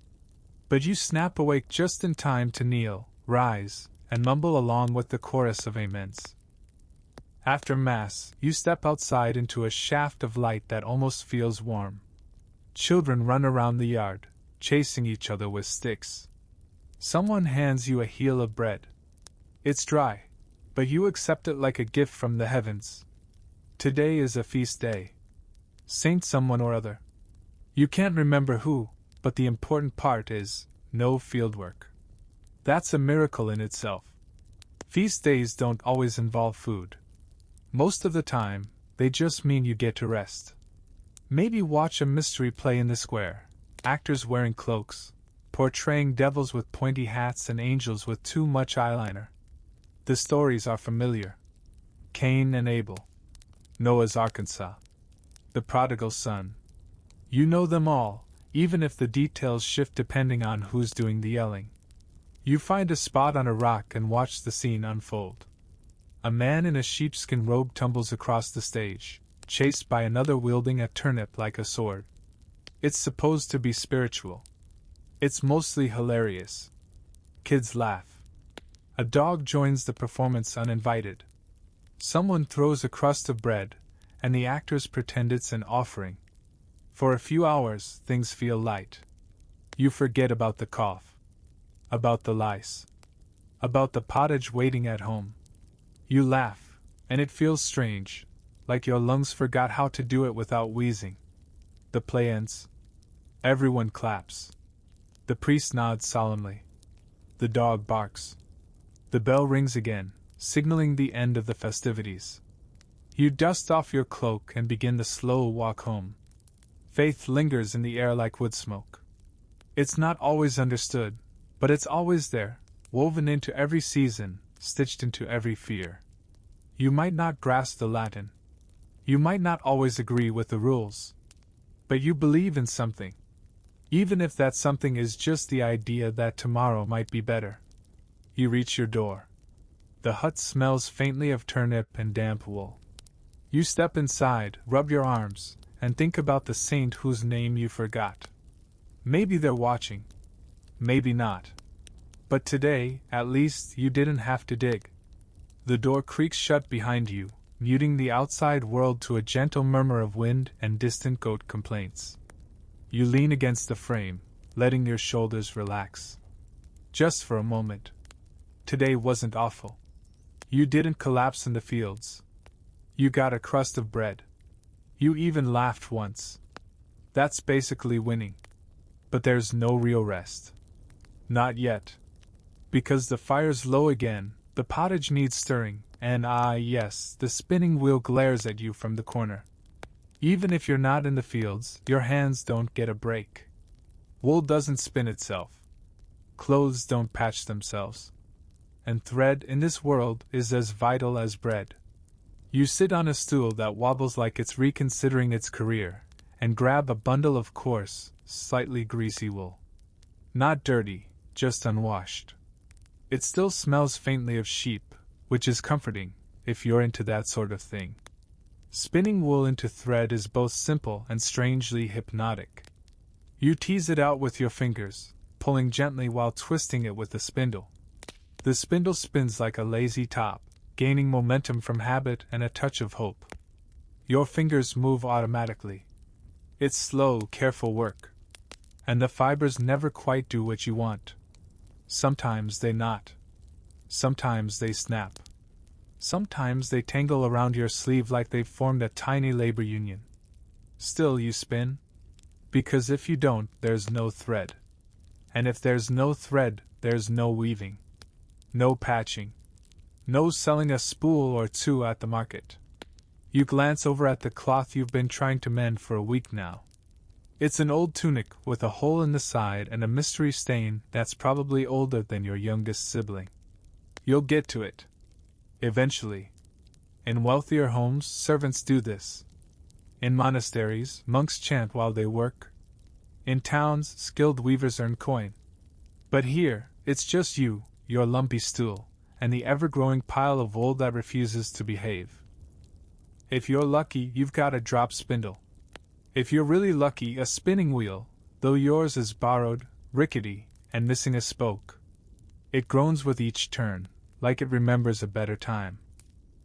But you snap awake just in time to kneel, rise, and mumble along with the chorus of amens. After Mass, you step outside into a shaft of light that almost feels warm. Children run around the yard, chasing each other with sticks. Someone hands you a heel of bread. It's dry, but you accept it like a gift from the heavens. Today is a feast day. Saint someone or other. You can't remember who, but the important part is, no fieldwork. That's a miracle in itself. Feast days don't always involve food. Most of the time, they just mean you get to rest. Maybe watch a mystery play in the square, actors wearing cloaks, portraying devils with pointy hats and angels with too much eyeliner. The stories are familiar. Cain and Abel. Noah's Arkansas. The prodigal son. You know them all, even if the details shift depending on who's doing the yelling. You find a spot on a rock and watch the scene unfold. A man in a sheepskin robe tumbles across the stage, chased by another wielding a turnip like a sword. It's supposed to be spiritual. It's mostly hilarious. Kids laugh. A dog joins the performance uninvited. Someone throws a crust of bread, and the actors pretend it's an offering. For a few hours, things feel light. You forget about the cough, about the lice, about the pottage waiting at home. You laugh, and it feels strange, like your lungs forgot how to do it without wheezing. The play ends. Everyone claps. The priest nods solemnly. The dog barks. The bell rings again, signaling the end of the festivities. You dust off your cloak and begin the slow walk home. Faith lingers in the air like wood smoke. It's not always understood, but it's always there, woven into every season, stitched into every fear. You might not grasp the Latin. You might not always agree with the rules. But you believe in something. Even if that something is just the idea that tomorrow might be better. You reach your door. The hut smells faintly of turnip and damp wool. You step inside, rub your arms, and think about the saint whose name you forgot. Maybe they're watching. Maybe not. But today, at least, you didn't have to dig. The door creaks shut behind you, muting the outside world to a gentle murmur of wind and distant goat complaints. You lean against the frame, letting your shoulders relax. Just for a moment. Today wasn't awful. You didn't collapse in the fields. You got a crust of bread. You even laughed once. That's basically winning. But there's no real rest. Not yet. Because the fire's low again, the pottage needs stirring, and yes, the spinning wheel glares at you from the corner. Even if you're not in the fields, your hands don't get a break. Wool doesn't spin itself. Clothes don't patch themselves. And thread in this world is as vital as bread. You sit on a stool that wobbles like it's reconsidering its career, and grab a bundle of coarse, slightly greasy wool. Not dirty, just unwashed. It still smells faintly of sheep, which is comforting, if you're into that sort of thing. Spinning wool into thread is both simple and strangely hypnotic. You tease it out with your fingers, pulling gently while twisting it with the spindle. The spindle spins like a lazy top, gaining momentum from habit and a touch of hope. Your fingers move automatically. It's slow, careful work. And the fibers never quite do what you want. Sometimes they knot. Sometimes they snap. Sometimes they tangle around your sleeve like they've formed a tiny labor union. Still you spin. Because if you don't, there's no thread. And if there's no thread, there's no weaving. No patching. No selling a spool or two at the market. You glance over at the cloth you've been trying to mend for a week now. It's an old tunic with a hole in the side and a mystery stain that's probably older than your youngest sibling. You'll get to it. Eventually. In wealthier homes, servants do this. In monasteries, monks chant while they work. In towns, skilled weavers earn coin. But here, it's just you, your lumpy stool, and the ever-growing pile of wool that refuses to behave. If you're lucky, you've got a drop spindle. If you're really lucky, a spinning wheel, though yours is borrowed, rickety, and missing a spoke. It groans with each turn, like it remembers a better time.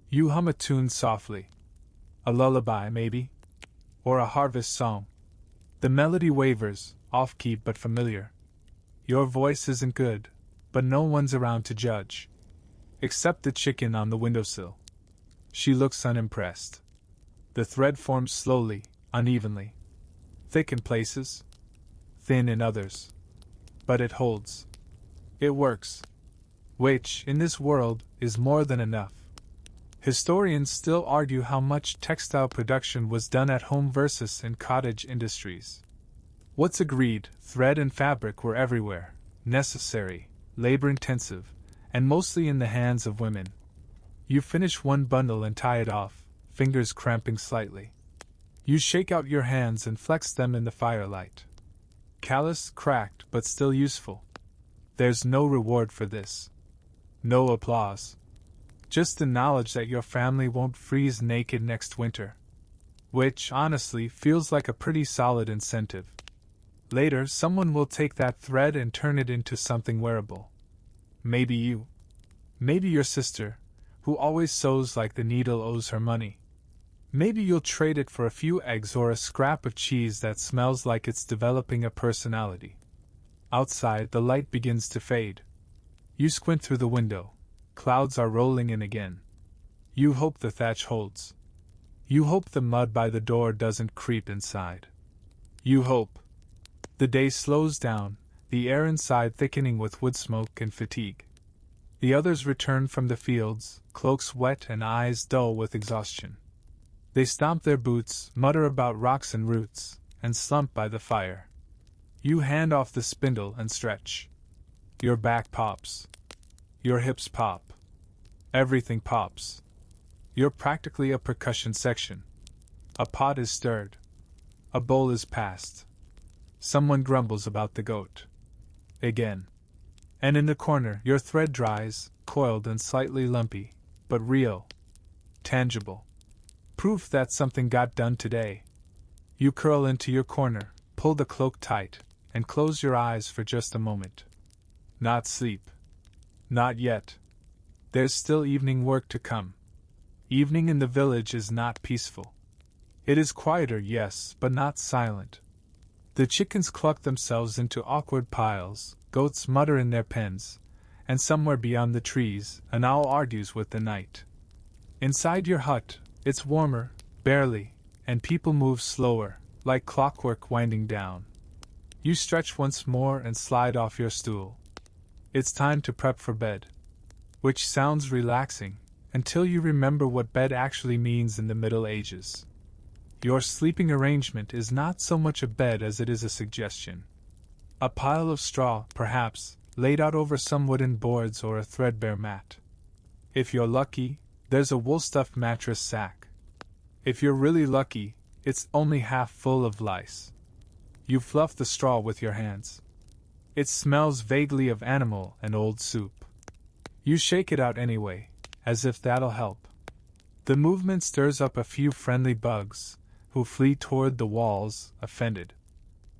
You hum a tune softly. A lullaby, maybe? Or a harvest song. The melody wavers, off-key but familiar. Your voice isn't good, but no one's around to judge. Except the chicken on the windowsill. She looks unimpressed. The thread forms slowly, unevenly. Thick in places, thin in others. But it holds. It works. Which, in this world, is more than enough. Historians still argue how much textile production was done at home versus in cottage industries. What's agreed, thread and fabric were everywhere, necessary, labor-intensive, and mostly in the hands of women. You finish one bundle and tie it off, fingers cramping slightly. You shake out your hands and flex them in the firelight. Callous, cracked, but still useful. There's no reward for this. No applause. Just the knowledge that your family won't freeze naked next winter. Which, honestly, feels like a pretty solid incentive. Later, someone will take that thread and turn it into something wearable. Maybe you. Maybe your sister, who always sews like the needle owes her money. Maybe you'll trade it for a few eggs or a scrap of cheese that smells like it's developing a personality. Outside, the light begins to fade. You squint through the window. Clouds are rolling in again. You hope the thatch holds. You hope the mud by the door doesn't creep inside. You hope. The day slows down, the air inside thickening with wood smoke and fatigue. The others return from the fields, cloaks wet and eyes dull with exhaustion. They stomp their boots, mutter about rocks and roots, and slump by the fire. You hand off the spindle and stretch. Your back pops. Your hips pop. Everything pops. You're practically a percussion section. A pot is stirred. A bowl is passed. Someone grumbles about the goat. Again. And in the corner, your thread dries, coiled and slightly lumpy, but real. Tangible. Proof that something got done today. You curl into your corner, pull the cloak tight, and close your eyes for just a moment. Not sleep. Not yet. There's still evening work to come. Evening in the village is not peaceful. It is quieter, yes, but not silent. The chickens cluck themselves into awkward piles, goats mutter in their pens, and somewhere beyond the trees, an owl argues with the night. Inside your hut, it's warmer, barely, and people move slower, like clockwork winding down. You stretch once more and slide off your stool. It's time to prep for bed. Which sounds relaxing, until you remember what bed actually means in the Middle Ages. Your sleeping arrangement is not so much a bed as it is a suggestion. A pile of straw, perhaps, laid out over some wooden boards or a threadbare mat. If you're lucky, there's a wool-stuffed mattress sack. If you're really lucky, it's only half full of lice. You fluff the straw with your hands. It smells vaguely of animal and old soup. You shake it out anyway, as if that'll help. The movement stirs up a few friendly bugs, who flee toward the walls, offended.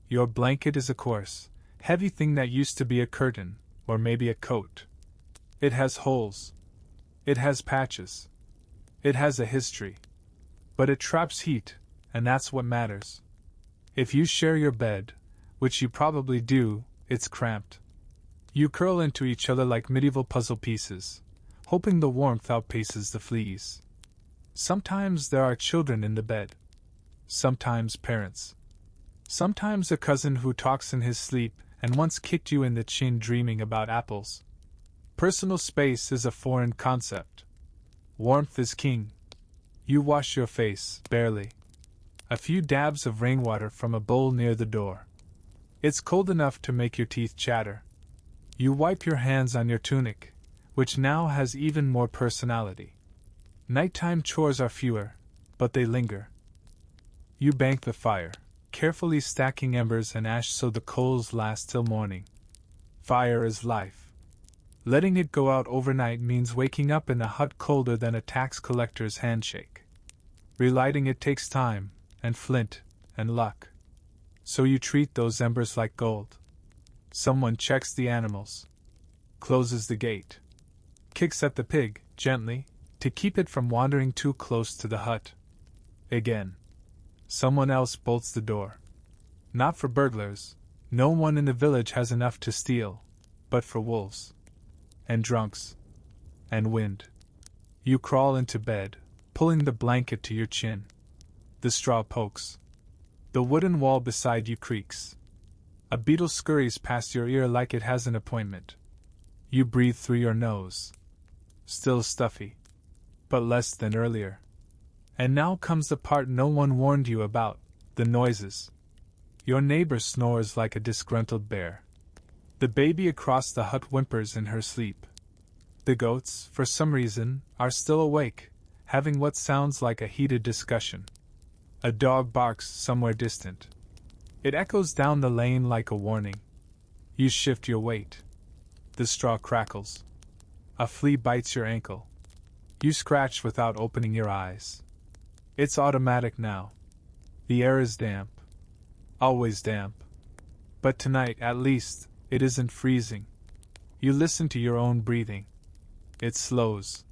Your blanket is a coarse, heavy thing that used to be a curtain, or maybe a coat. It has holes. It has patches. It has a history. But it traps heat, and that's what matters. If you share your bed, which you probably do, it's cramped. You curl into each other like medieval puzzle pieces, hoping the warmth outpaces the fleas. Sometimes there are children in the bed. Sometimes parents. Sometimes a cousin who talks in his sleep and once kicked you in the chin dreaming about apples. Personal space is a foreign concept. Warmth is king. You wash your face, barely. A few dabs of rainwater from a bowl near the door. It's cold enough to make your teeth chatter. You wipe your hands on your tunic, which now has even more personality. Nighttime chores are fewer, but they linger. You bank the fire, carefully stacking embers and ash so the coals last till morning. Fire is life. Letting it go out overnight means waking up in a hut colder than a tax collector's handshake. Relighting it takes time, and flint, and luck. So you treat those embers like gold. Someone checks the animals. Closes the gate. Kicks at the pig, gently, to keep it from wandering too close to the hut. Again. Someone else bolts the door. Not for burglars. No one in the village has enough to steal. But for wolves. And drunks. And wind. You crawl into bed, pulling the blanket to your chin. The straw pokes. The wooden wall beside you creaks. A beetle scurries past your ear like it has an appointment. You breathe through your nose. Still stuffy. But less than earlier. And now comes the part no one warned you about, the noises. Your neighbor snores like a disgruntled bear. The baby across the hut whimpers in her sleep. The goats, for some reason, are still awake, having what sounds like a heated discussion. A dog barks somewhere distant. It echoes down the lane like a warning. You shift your weight. The straw crackles. A flea bites your ankle. You scratch without opening your eyes. It's automatic now. The air is damp. Always damp. But tonight, at least, it isn't freezing. You listen to your own breathing. It slows.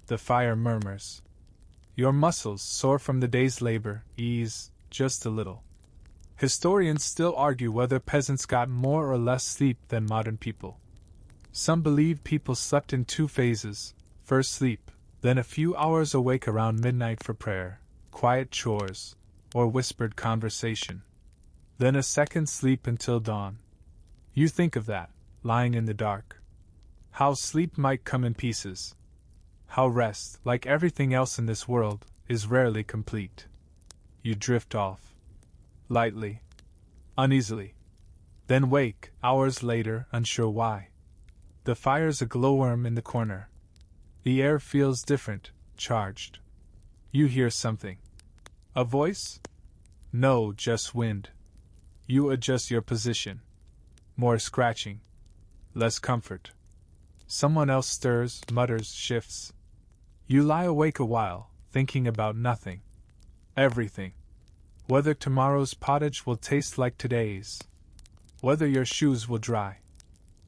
The fire murmurs. Your muscles, sore from the day's labor, ease, just a little. Historians still argue whether peasants got more or less sleep than modern people. Some believe people slept in two phases: first sleep, then a few hours awake around midnight for prayer, quiet chores, or whispered conversation. Then a second sleep until dawn. You think of that, lying in the dark. How sleep might come in pieces. How rest, like everything else in this world, is rarely complete. You drift off. Lightly. Uneasily. Then wake, hours later, unsure why. The fire's a glowworm in the corner. The air feels different, charged. You hear something. A voice? No, just wind. You adjust your position. More scratching. Less comfort. Someone else stirs, mutters, shifts. You lie awake a while, thinking about nothing. Everything. Whether tomorrow's pottage will taste like today's. Whether your shoes will dry.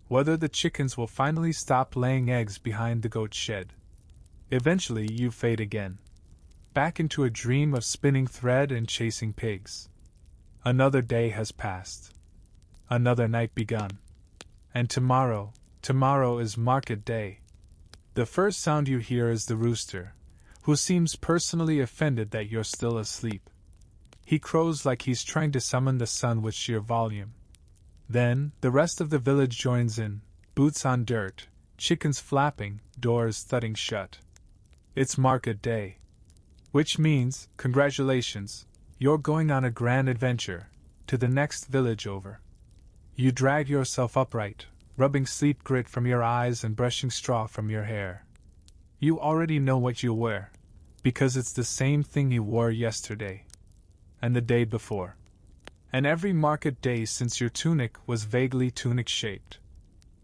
Whether the chickens will finally stop laying eggs behind the goat shed. Eventually you fade again, back into a dream of spinning thread and chasing pigs. Another day has passed. Another night begun. And tomorrow is market day. The first sound you hear is the rooster, who seems personally offended that you're still asleep. He crows like he's trying to summon the sun with sheer volume. Then, the rest of the village joins in, boots on dirt, chickens flapping, doors thudding shut. It's market day. Which means, congratulations, you're going on a grand adventure, to the next village over. You drag yourself upright, rubbing sleep grit from your eyes and brushing straw from your hair. You already know what you'll wear, because it's the same thing you wore yesterday. And the day before. And every market day since your tunic was vaguely tunic-shaped.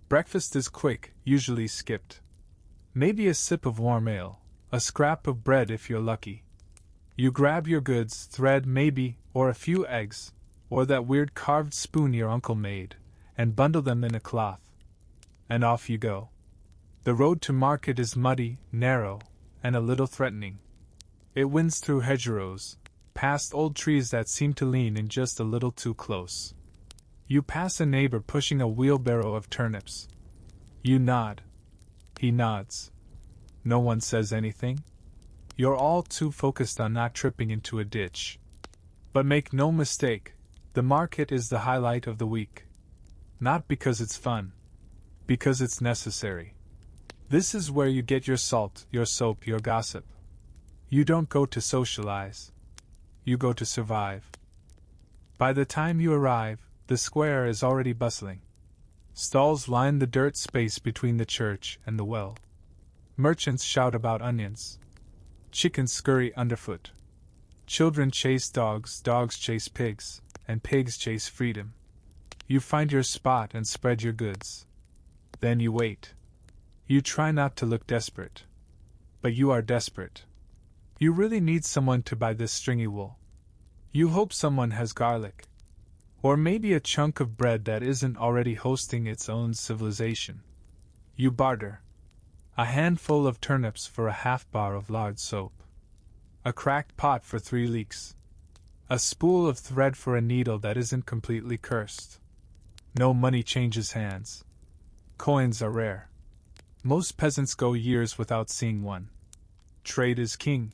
Breakfast is quick, usually skipped. Maybe a sip of warm ale, a scrap of bread if you're lucky. You grab your goods, thread maybe, or a few eggs, or that weird carved spoon your uncle made, and bundle them in a cloth. And off you go. The road to market is muddy, narrow, and a little threatening. It winds through hedgerows, past old trees that seem to lean in just a little too close. You pass a neighbor pushing a wheelbarrow of turnips. You nod. He nods. No one says anything. You're all too focused on not tripping into a ditch. But make no mistake, the market is the highlight of the week. Not because it's fun. Because it's necessary. This is where you get your salt, your soap, your gossip. You don't go to socialize. You go to survive. By the time you arrive, the square is already bustling. Stalls line the dirt space between the church and the well. Merchants shout about onions. Chickens scurry underfoot. Children chase dogs, dogs chase pigs, and pigs chase freedom. You find your spot and spread your goods. Then you wait. You try not to look desperate. But you are desperate. You really need someone to buy this stringy wool. You hope someone has garlic. Or maybe a chunk of bread that isn't already hosting its own civilization. You barter. A handful of turnips for a half-bar of lard soap. A cracked pot for 3 leeks. A spool of thread for a needle that isn't completely cursed. No money changes hands. Coins are rare. Most peasants go years without seeing one. Trade is king.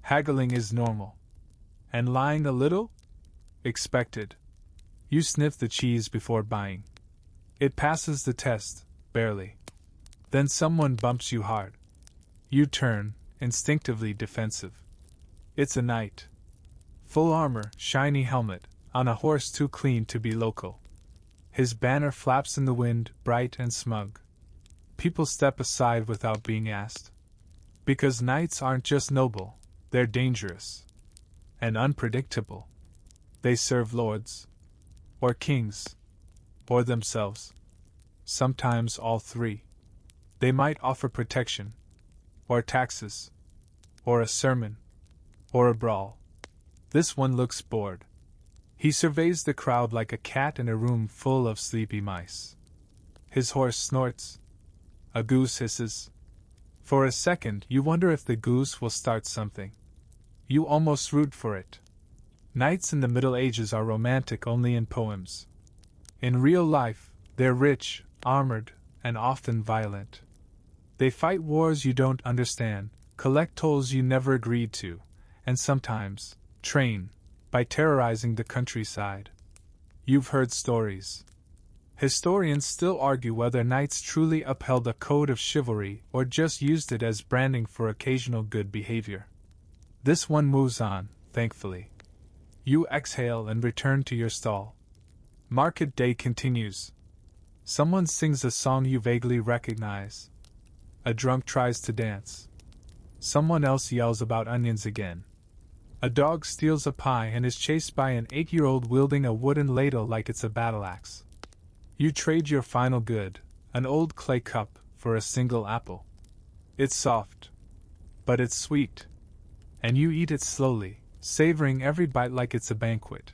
Haggling is normal. And lying a little? Expected. You sniff the cheese before buying. It passes the test, barely. Then someone bumps you hard. You turn, instinctively defensive. It's a knight. Full armor, shiny helmet, on a horse too clean to be local. His banner flaps in the wind, bright and smug. People step aside without being asked. Because knights aren't just noble, they're dangerous. And unpredictable. They serve lords. Or kings. Or themselves. Sometimes all three. They might offer protection. Or taxes. Or a sermon. Or a brawl. This one looks bored. He surveys the crowd like a cat in a room full of sleepy mice. His horse snorts. A goose hisses. For a second, you wonder if the goose will start something. You almost root for it. Knights in the Middle Ages are romantic only in poems. In real life, they're rich, armored, and often violent. They fight wars you don't understand, collect tolls you never agreed to, and sometimes train by terrorizing the countryside. You've heard stories. Historians still argue whether knights truly upheld a code of chivalry or just used it as branding for occasional good behavior. This one moves on, thankfully. You exhale and return to your stall. Market day continues. Someone sings a song you vaguely recognize. A drunk tries to dance. Someone else yells about onions again. A dog steals a pie and is chased by an 8-year-old wielding a wooden ladle like it's a battle axe. You trade your final good, an old clay cup, for a single apple. It's soft. But it's sweet. And you eat it slowly, savoring every bite like it's a banquet.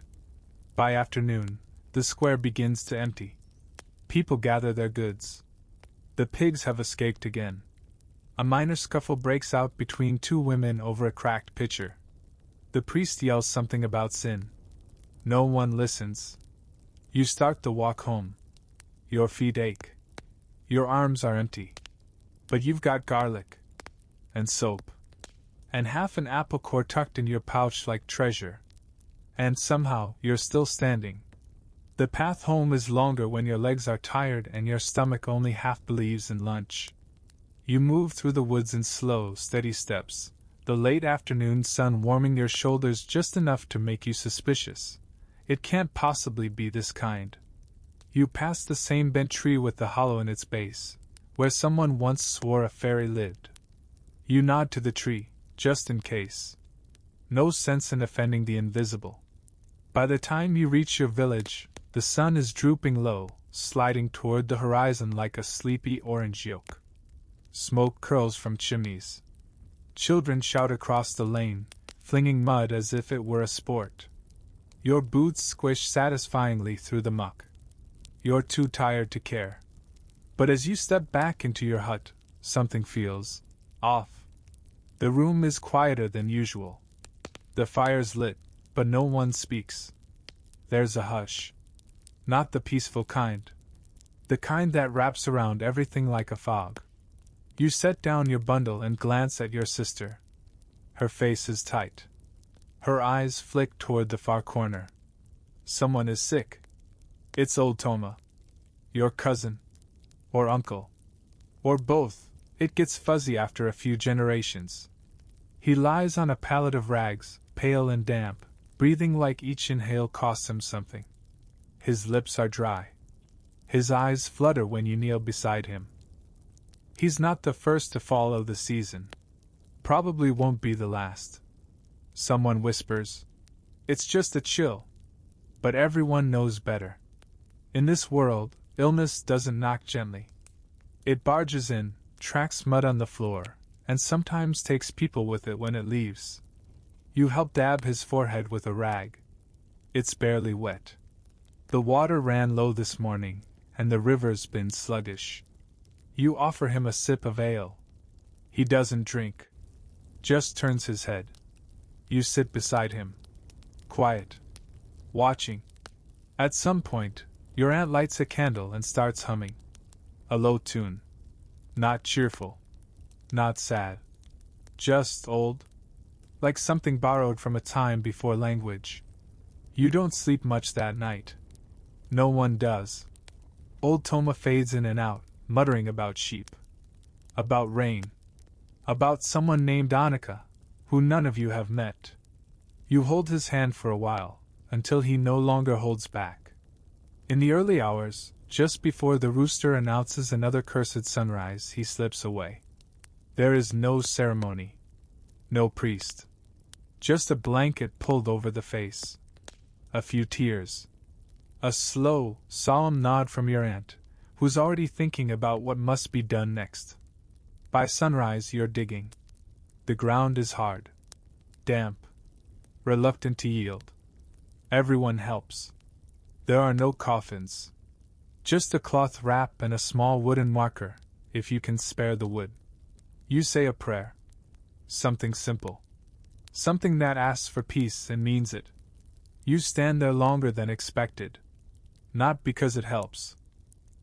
By afternoon, the square begins to empty. People gather their goods. The pigs have escaped again. A minor scuffle breaks out between two women over a cracked pitcher. The priest yells something about sin. No one listens. You start the walk home. Your feet ache. Your arms are empty. But you've got garlic. And soap. And half an apple core tucked in your pouch like treasure. And somehow, you're still standing. The path home is longer when your legs are tired and your stomach only half believes in lunch. You move through the woods in slow, steady steps, the late afternoon sun warming your shoulders just enough to make you suspicious. It can't possibly be this kind. You pass the same bent tree with the hollow in its base, where someone once swore a fairy lived. You nod to the tree, just in case. No sense in offending the invisible. By the time you reach your village, the sun is drooping low, sliding toward the horizon like a sleepy orange yolk. Smoke curls from chimneys. Children shout across the lane, flinging mud as if it were a sport. Your boots squish satisfyingly through the muck. You're too tired to care. But as you step back into your hut, something feels off. The room is quieter than usual. The fire's lit, but no one speaks. There's a hush. Not the peaceful kind. The kind that wraps around everything like a fog. You set down your bundle and glance at your sister. Her face is tight. Her eyes flick toward the far corner. Someone is sick. It's old Toma. Your cousin. Or uncle. Or both. It gets fuzzy after a few generations. He lies on a pallet of rags, pale and damp, breathing like each inhale costs him something. His lips are dry. His eyes flutter when you kneel beside him. He's not the first to follow the season. Probably won't be the last. Someone whispers, "It's just a chill." But everyone knows better. In this world, illness doesn't knock gently. It barges in, tracks mud on the floor, and sometimes takes people with it when it leaves. You help dab his forehead with a rag. It's barely wet. The water ran low this morning, and the river's been sluggish. You offer him a sip of ale. He doesn't drink. Just turns his head. You sit beside him. Quiet. Watching. At some point, your aunt lights a candle and starts humming. A low tune. Not cheerful. Not sad. Just old. Like something borrowed from a time before language. You don't sleep much that night. No one does. Old Toma fades in and out, muttering about sheep. About rain. About someone named Annika, who none of you have met. You hold his hand for a while, until he no longer holds back. In the early hours, just before the rooster announces another cursed sunrise, he slips away. There is no ceremony. No priest. Just a blanket pulled over the face. A few tears. A slow, solemn nod from your aunt, who's already thinking about what must be done next. By sunrise you're digging. The ground is hard. Damp. Reluctant to yield. Everyone helps. There are no coffins. Just a cloth wrap and a small wooden marker, if you can spare the wood. You say a prayer. Something simple. Something that asks for peace and means it. You stand there longer than expected. Not because it helps.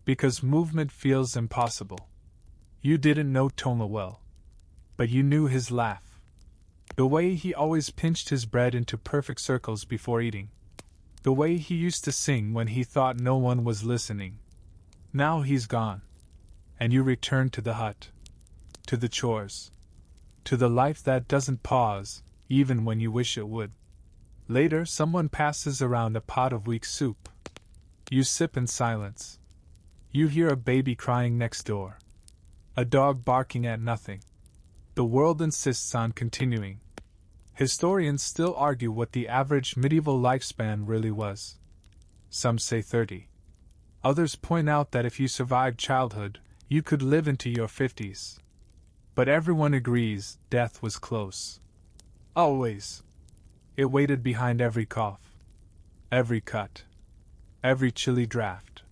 Because movement feels impossible. You didn't know Toma well. But you knew his laugh. The way he always pinched his bread into perfect circles before eating. The way he used to sing when he thought no one was listening. Now he's gone. And you return to the hut. To the chores. To the life that doesn't pause, even when you wish it would. Later, someone passes around a pot of weak soup. You sip in silence. You hear a baby crying next door. A dog barking at nothing. The world insists on continuing. Historians still argue what the average medieval lifespan really was. Some say 30. Others point out that if you survived childhood, you could live into your 50s. But everyone agrees death was close. Always. It waited behind every cough. Every cut. Every chilly draft.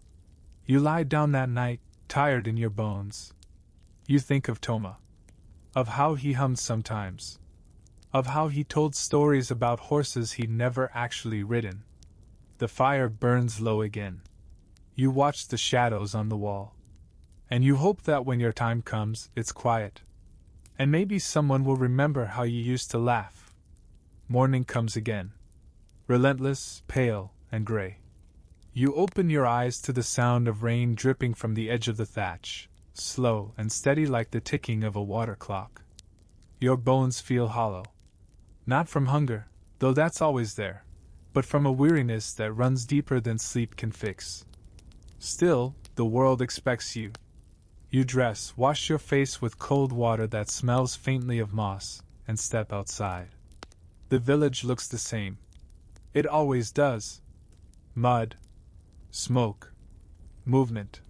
You lie down that night, tired in your bones. You think of Toma. of how he hummed sometimes, of how he told stories about horses he'd never actually ridden. The fire burns low again. You watch the shadows on the wall. And you hope that when your time comes, it's quiet. And maybe someone will remember how you used to laugh. Morning comes again. Relentless, pale, and gray. You open your eyes to the sound of rain dripping from the edge of the thatch, slow and steady like the ticking of a water clock. Your bones feel hollow. Not from hunger, though that's always there, but from a weariness that runs deeper than sleep can fix. Still, the world expects you. You dress, wash your face with cold water that smells faintly of moss, and step outside. The village looks the same. It always does. Mud, smoke, movement.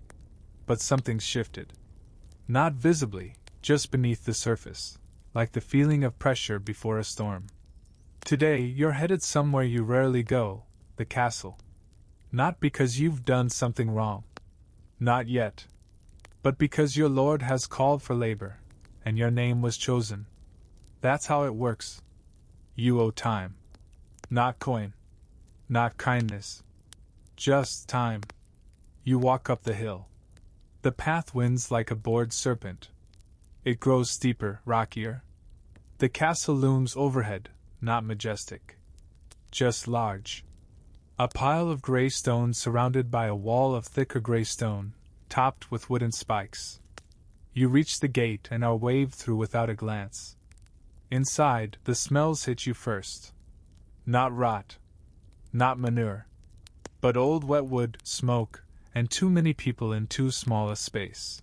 But something's shifted. Not visibly, just beneath the surface, like the feeling of pressure before a storm. Today, you're headed somewhere you rarely go, the castle. Not because you've done something wrong. Not yet. But because your lord has called for labor, and your name was chosen. That's how it works. You owe time. Not coin. Not kindness. Just time. You walk up the hill. The path winds like a bored serpent. It grows steeper, rockier. The castle looms overhead, not majestic. Just large. A pile of gray stone surrounded by a wall of thicker gray stone, topped with wooden spikes. You reach the gate and are waved through without a glance. Inside, the smells hit you first. Not rot. Not manure. But old wet wood, smoke, and too many people in too small a space.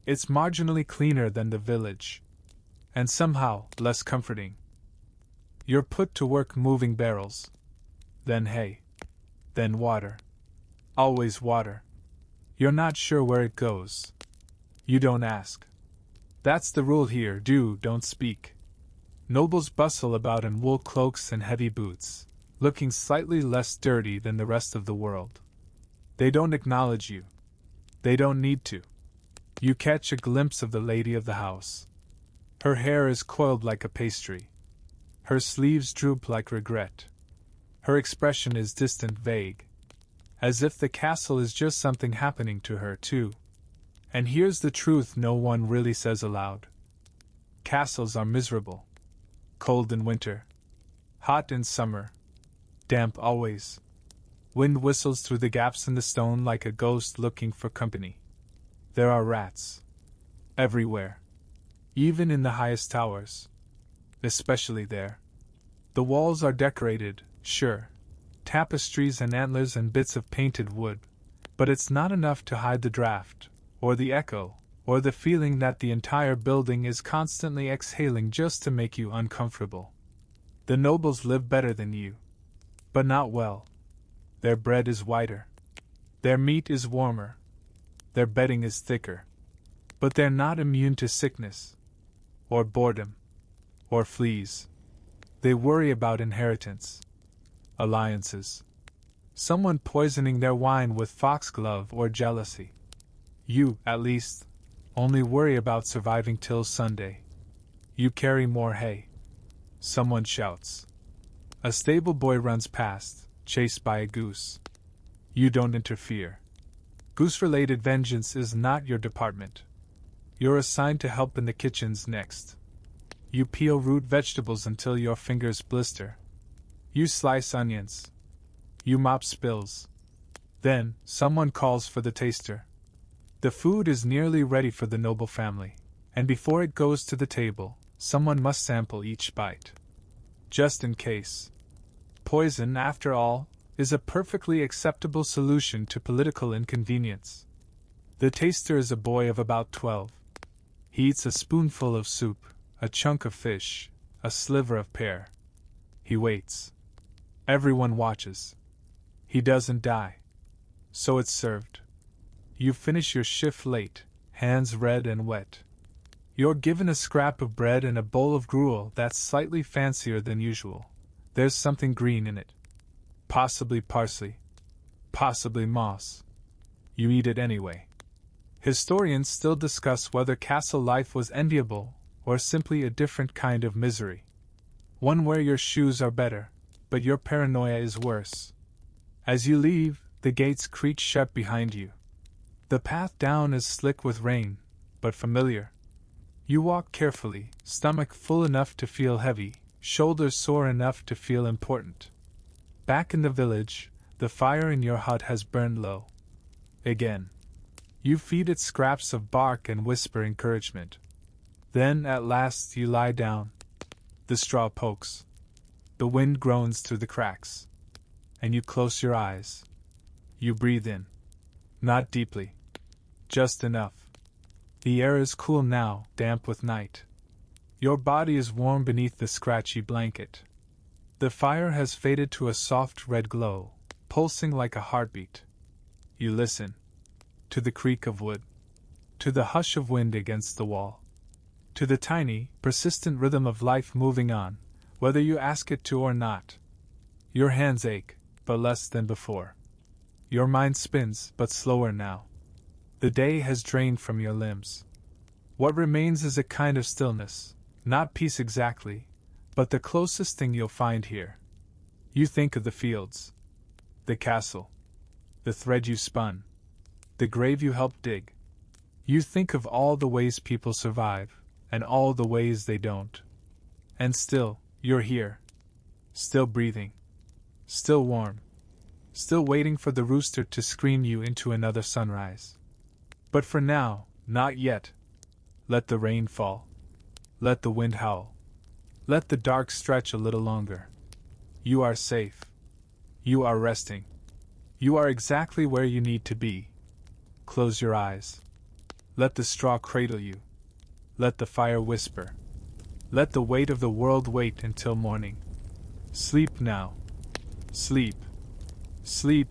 It's marginally cleaner than the village. And somehow, less comforting. You're put to work moving barrels. Then hay. Then water. Always water. You're not sure where it goes. You don't ask. That's the rule here, don't speak. Nobles bustle about in wool cloaks and heavy boots, looking slightly less dirty than the rest of the world. They don't acknowledge you. They don't need to. You catch a glimpse of the lady of the house. Her hair is coiled like a pastry. Her sleeves droop like regret. Her expression is distant, vague. As if the castle is just something happening to her, too. And here's the truth no one really says aloud. Castles are miserable. Cold in winter. Hot in summer. Damp always. Wind whistles through the gaps in the stone like a ghost looking for company. There are rats. Everywhere. Even in the highest towers. Especially there. The walls are decorated, sure. Tapestries and antlers and bits of painted wood. But it's not enough to hide the draft, or the echo, or the feeling that the entire building is constantly exhaling just to make you uncomfortable. The nobles live better than you. But not well. Their bread is whiter. Their meat is warmer. Their bedding is thicker. But they're not immune to sickness. Or boredom. Or fleas. They worry about inheritance. Alliances. Someone poisoning their wine with foxglove or jealousy. You, at least, only worry about surviving till Sunday. You carry more hay. Someone shouts. A stable boy runs past, chased by a goose. You don't interfere. Goose-related vengeance is not your department. You're assigned to help in the kitchens next. You peel root vegetables until your fingers blister. You slice onions. You mop spills. Then, someone calls for the taster. The food is nearly ready for the noble family, and before it goes to the table, someone must sample each bite. Just in case. Poison, after all, is a perfectly acceptable solution to political inconvenience. The taster is a boy of about 12. He eats a spoonful of soup, a chunk of fish, a sliver of pear. He waits. Everyone watches. He doesn't die. So it's served. You finish your shift late, hands red and wet. You're given a scrap of bread and a bowl of gruel that's slightly fancier than usual. There's something green in it. Possibly parsley. Possibly moss. You eat it anyway. Historians still discuss whether castle life was enviable or simply a different kind of misery. One where your shoes are better, but your paranoia is worse. As you leave, the gates creak shut behind you. The path down is slick with rain, but familiar. You walk carefully, stomach full enough to feel heavy, shoulders sore enough to feel important. Back in the village, the fire in your hut has burned low. Again. You feed it scraps of bark and whisper encouragement. Then, at last, you lie down. The straw pokes. The wind groans through the cracks. And you close your eyes. You breathe in. Not deeply. Just enough. The air is cool now, damp with night. Your body is warm beneath the scratchy blanket. The fire has faded to a soft red glow, pulsing like a heartbeat. You listen. To the creak of wood. To the hush of wind against the wall. To the tiny, persistent rhythm of life moving on, whether you ask it to or not. Your hands ache, but less than before. Your mind spins, but slower now. The day has drained from your limbs. What remains is a kind of stillness, not peace exactly, but the closest thing you'll find here. You think of the fields, the castle, the thread you spun, the grave you helped dig. You think of all the ways people survive, and all the ways they don't. And still, you're here. Still breathing. Still warm. Still waiting for the rooster to scream you into another sunrise. But for now, not yet. Let the rain fall. Let the wind howl. Let the dark stretch a little longer. You are safe. You are resting. You are exactly where you need to be. Close your eyes. Let the straw cradle you. Let the fire whisper. Let the weight of the world wait until morning. Sleep now. Sleep. Sleep.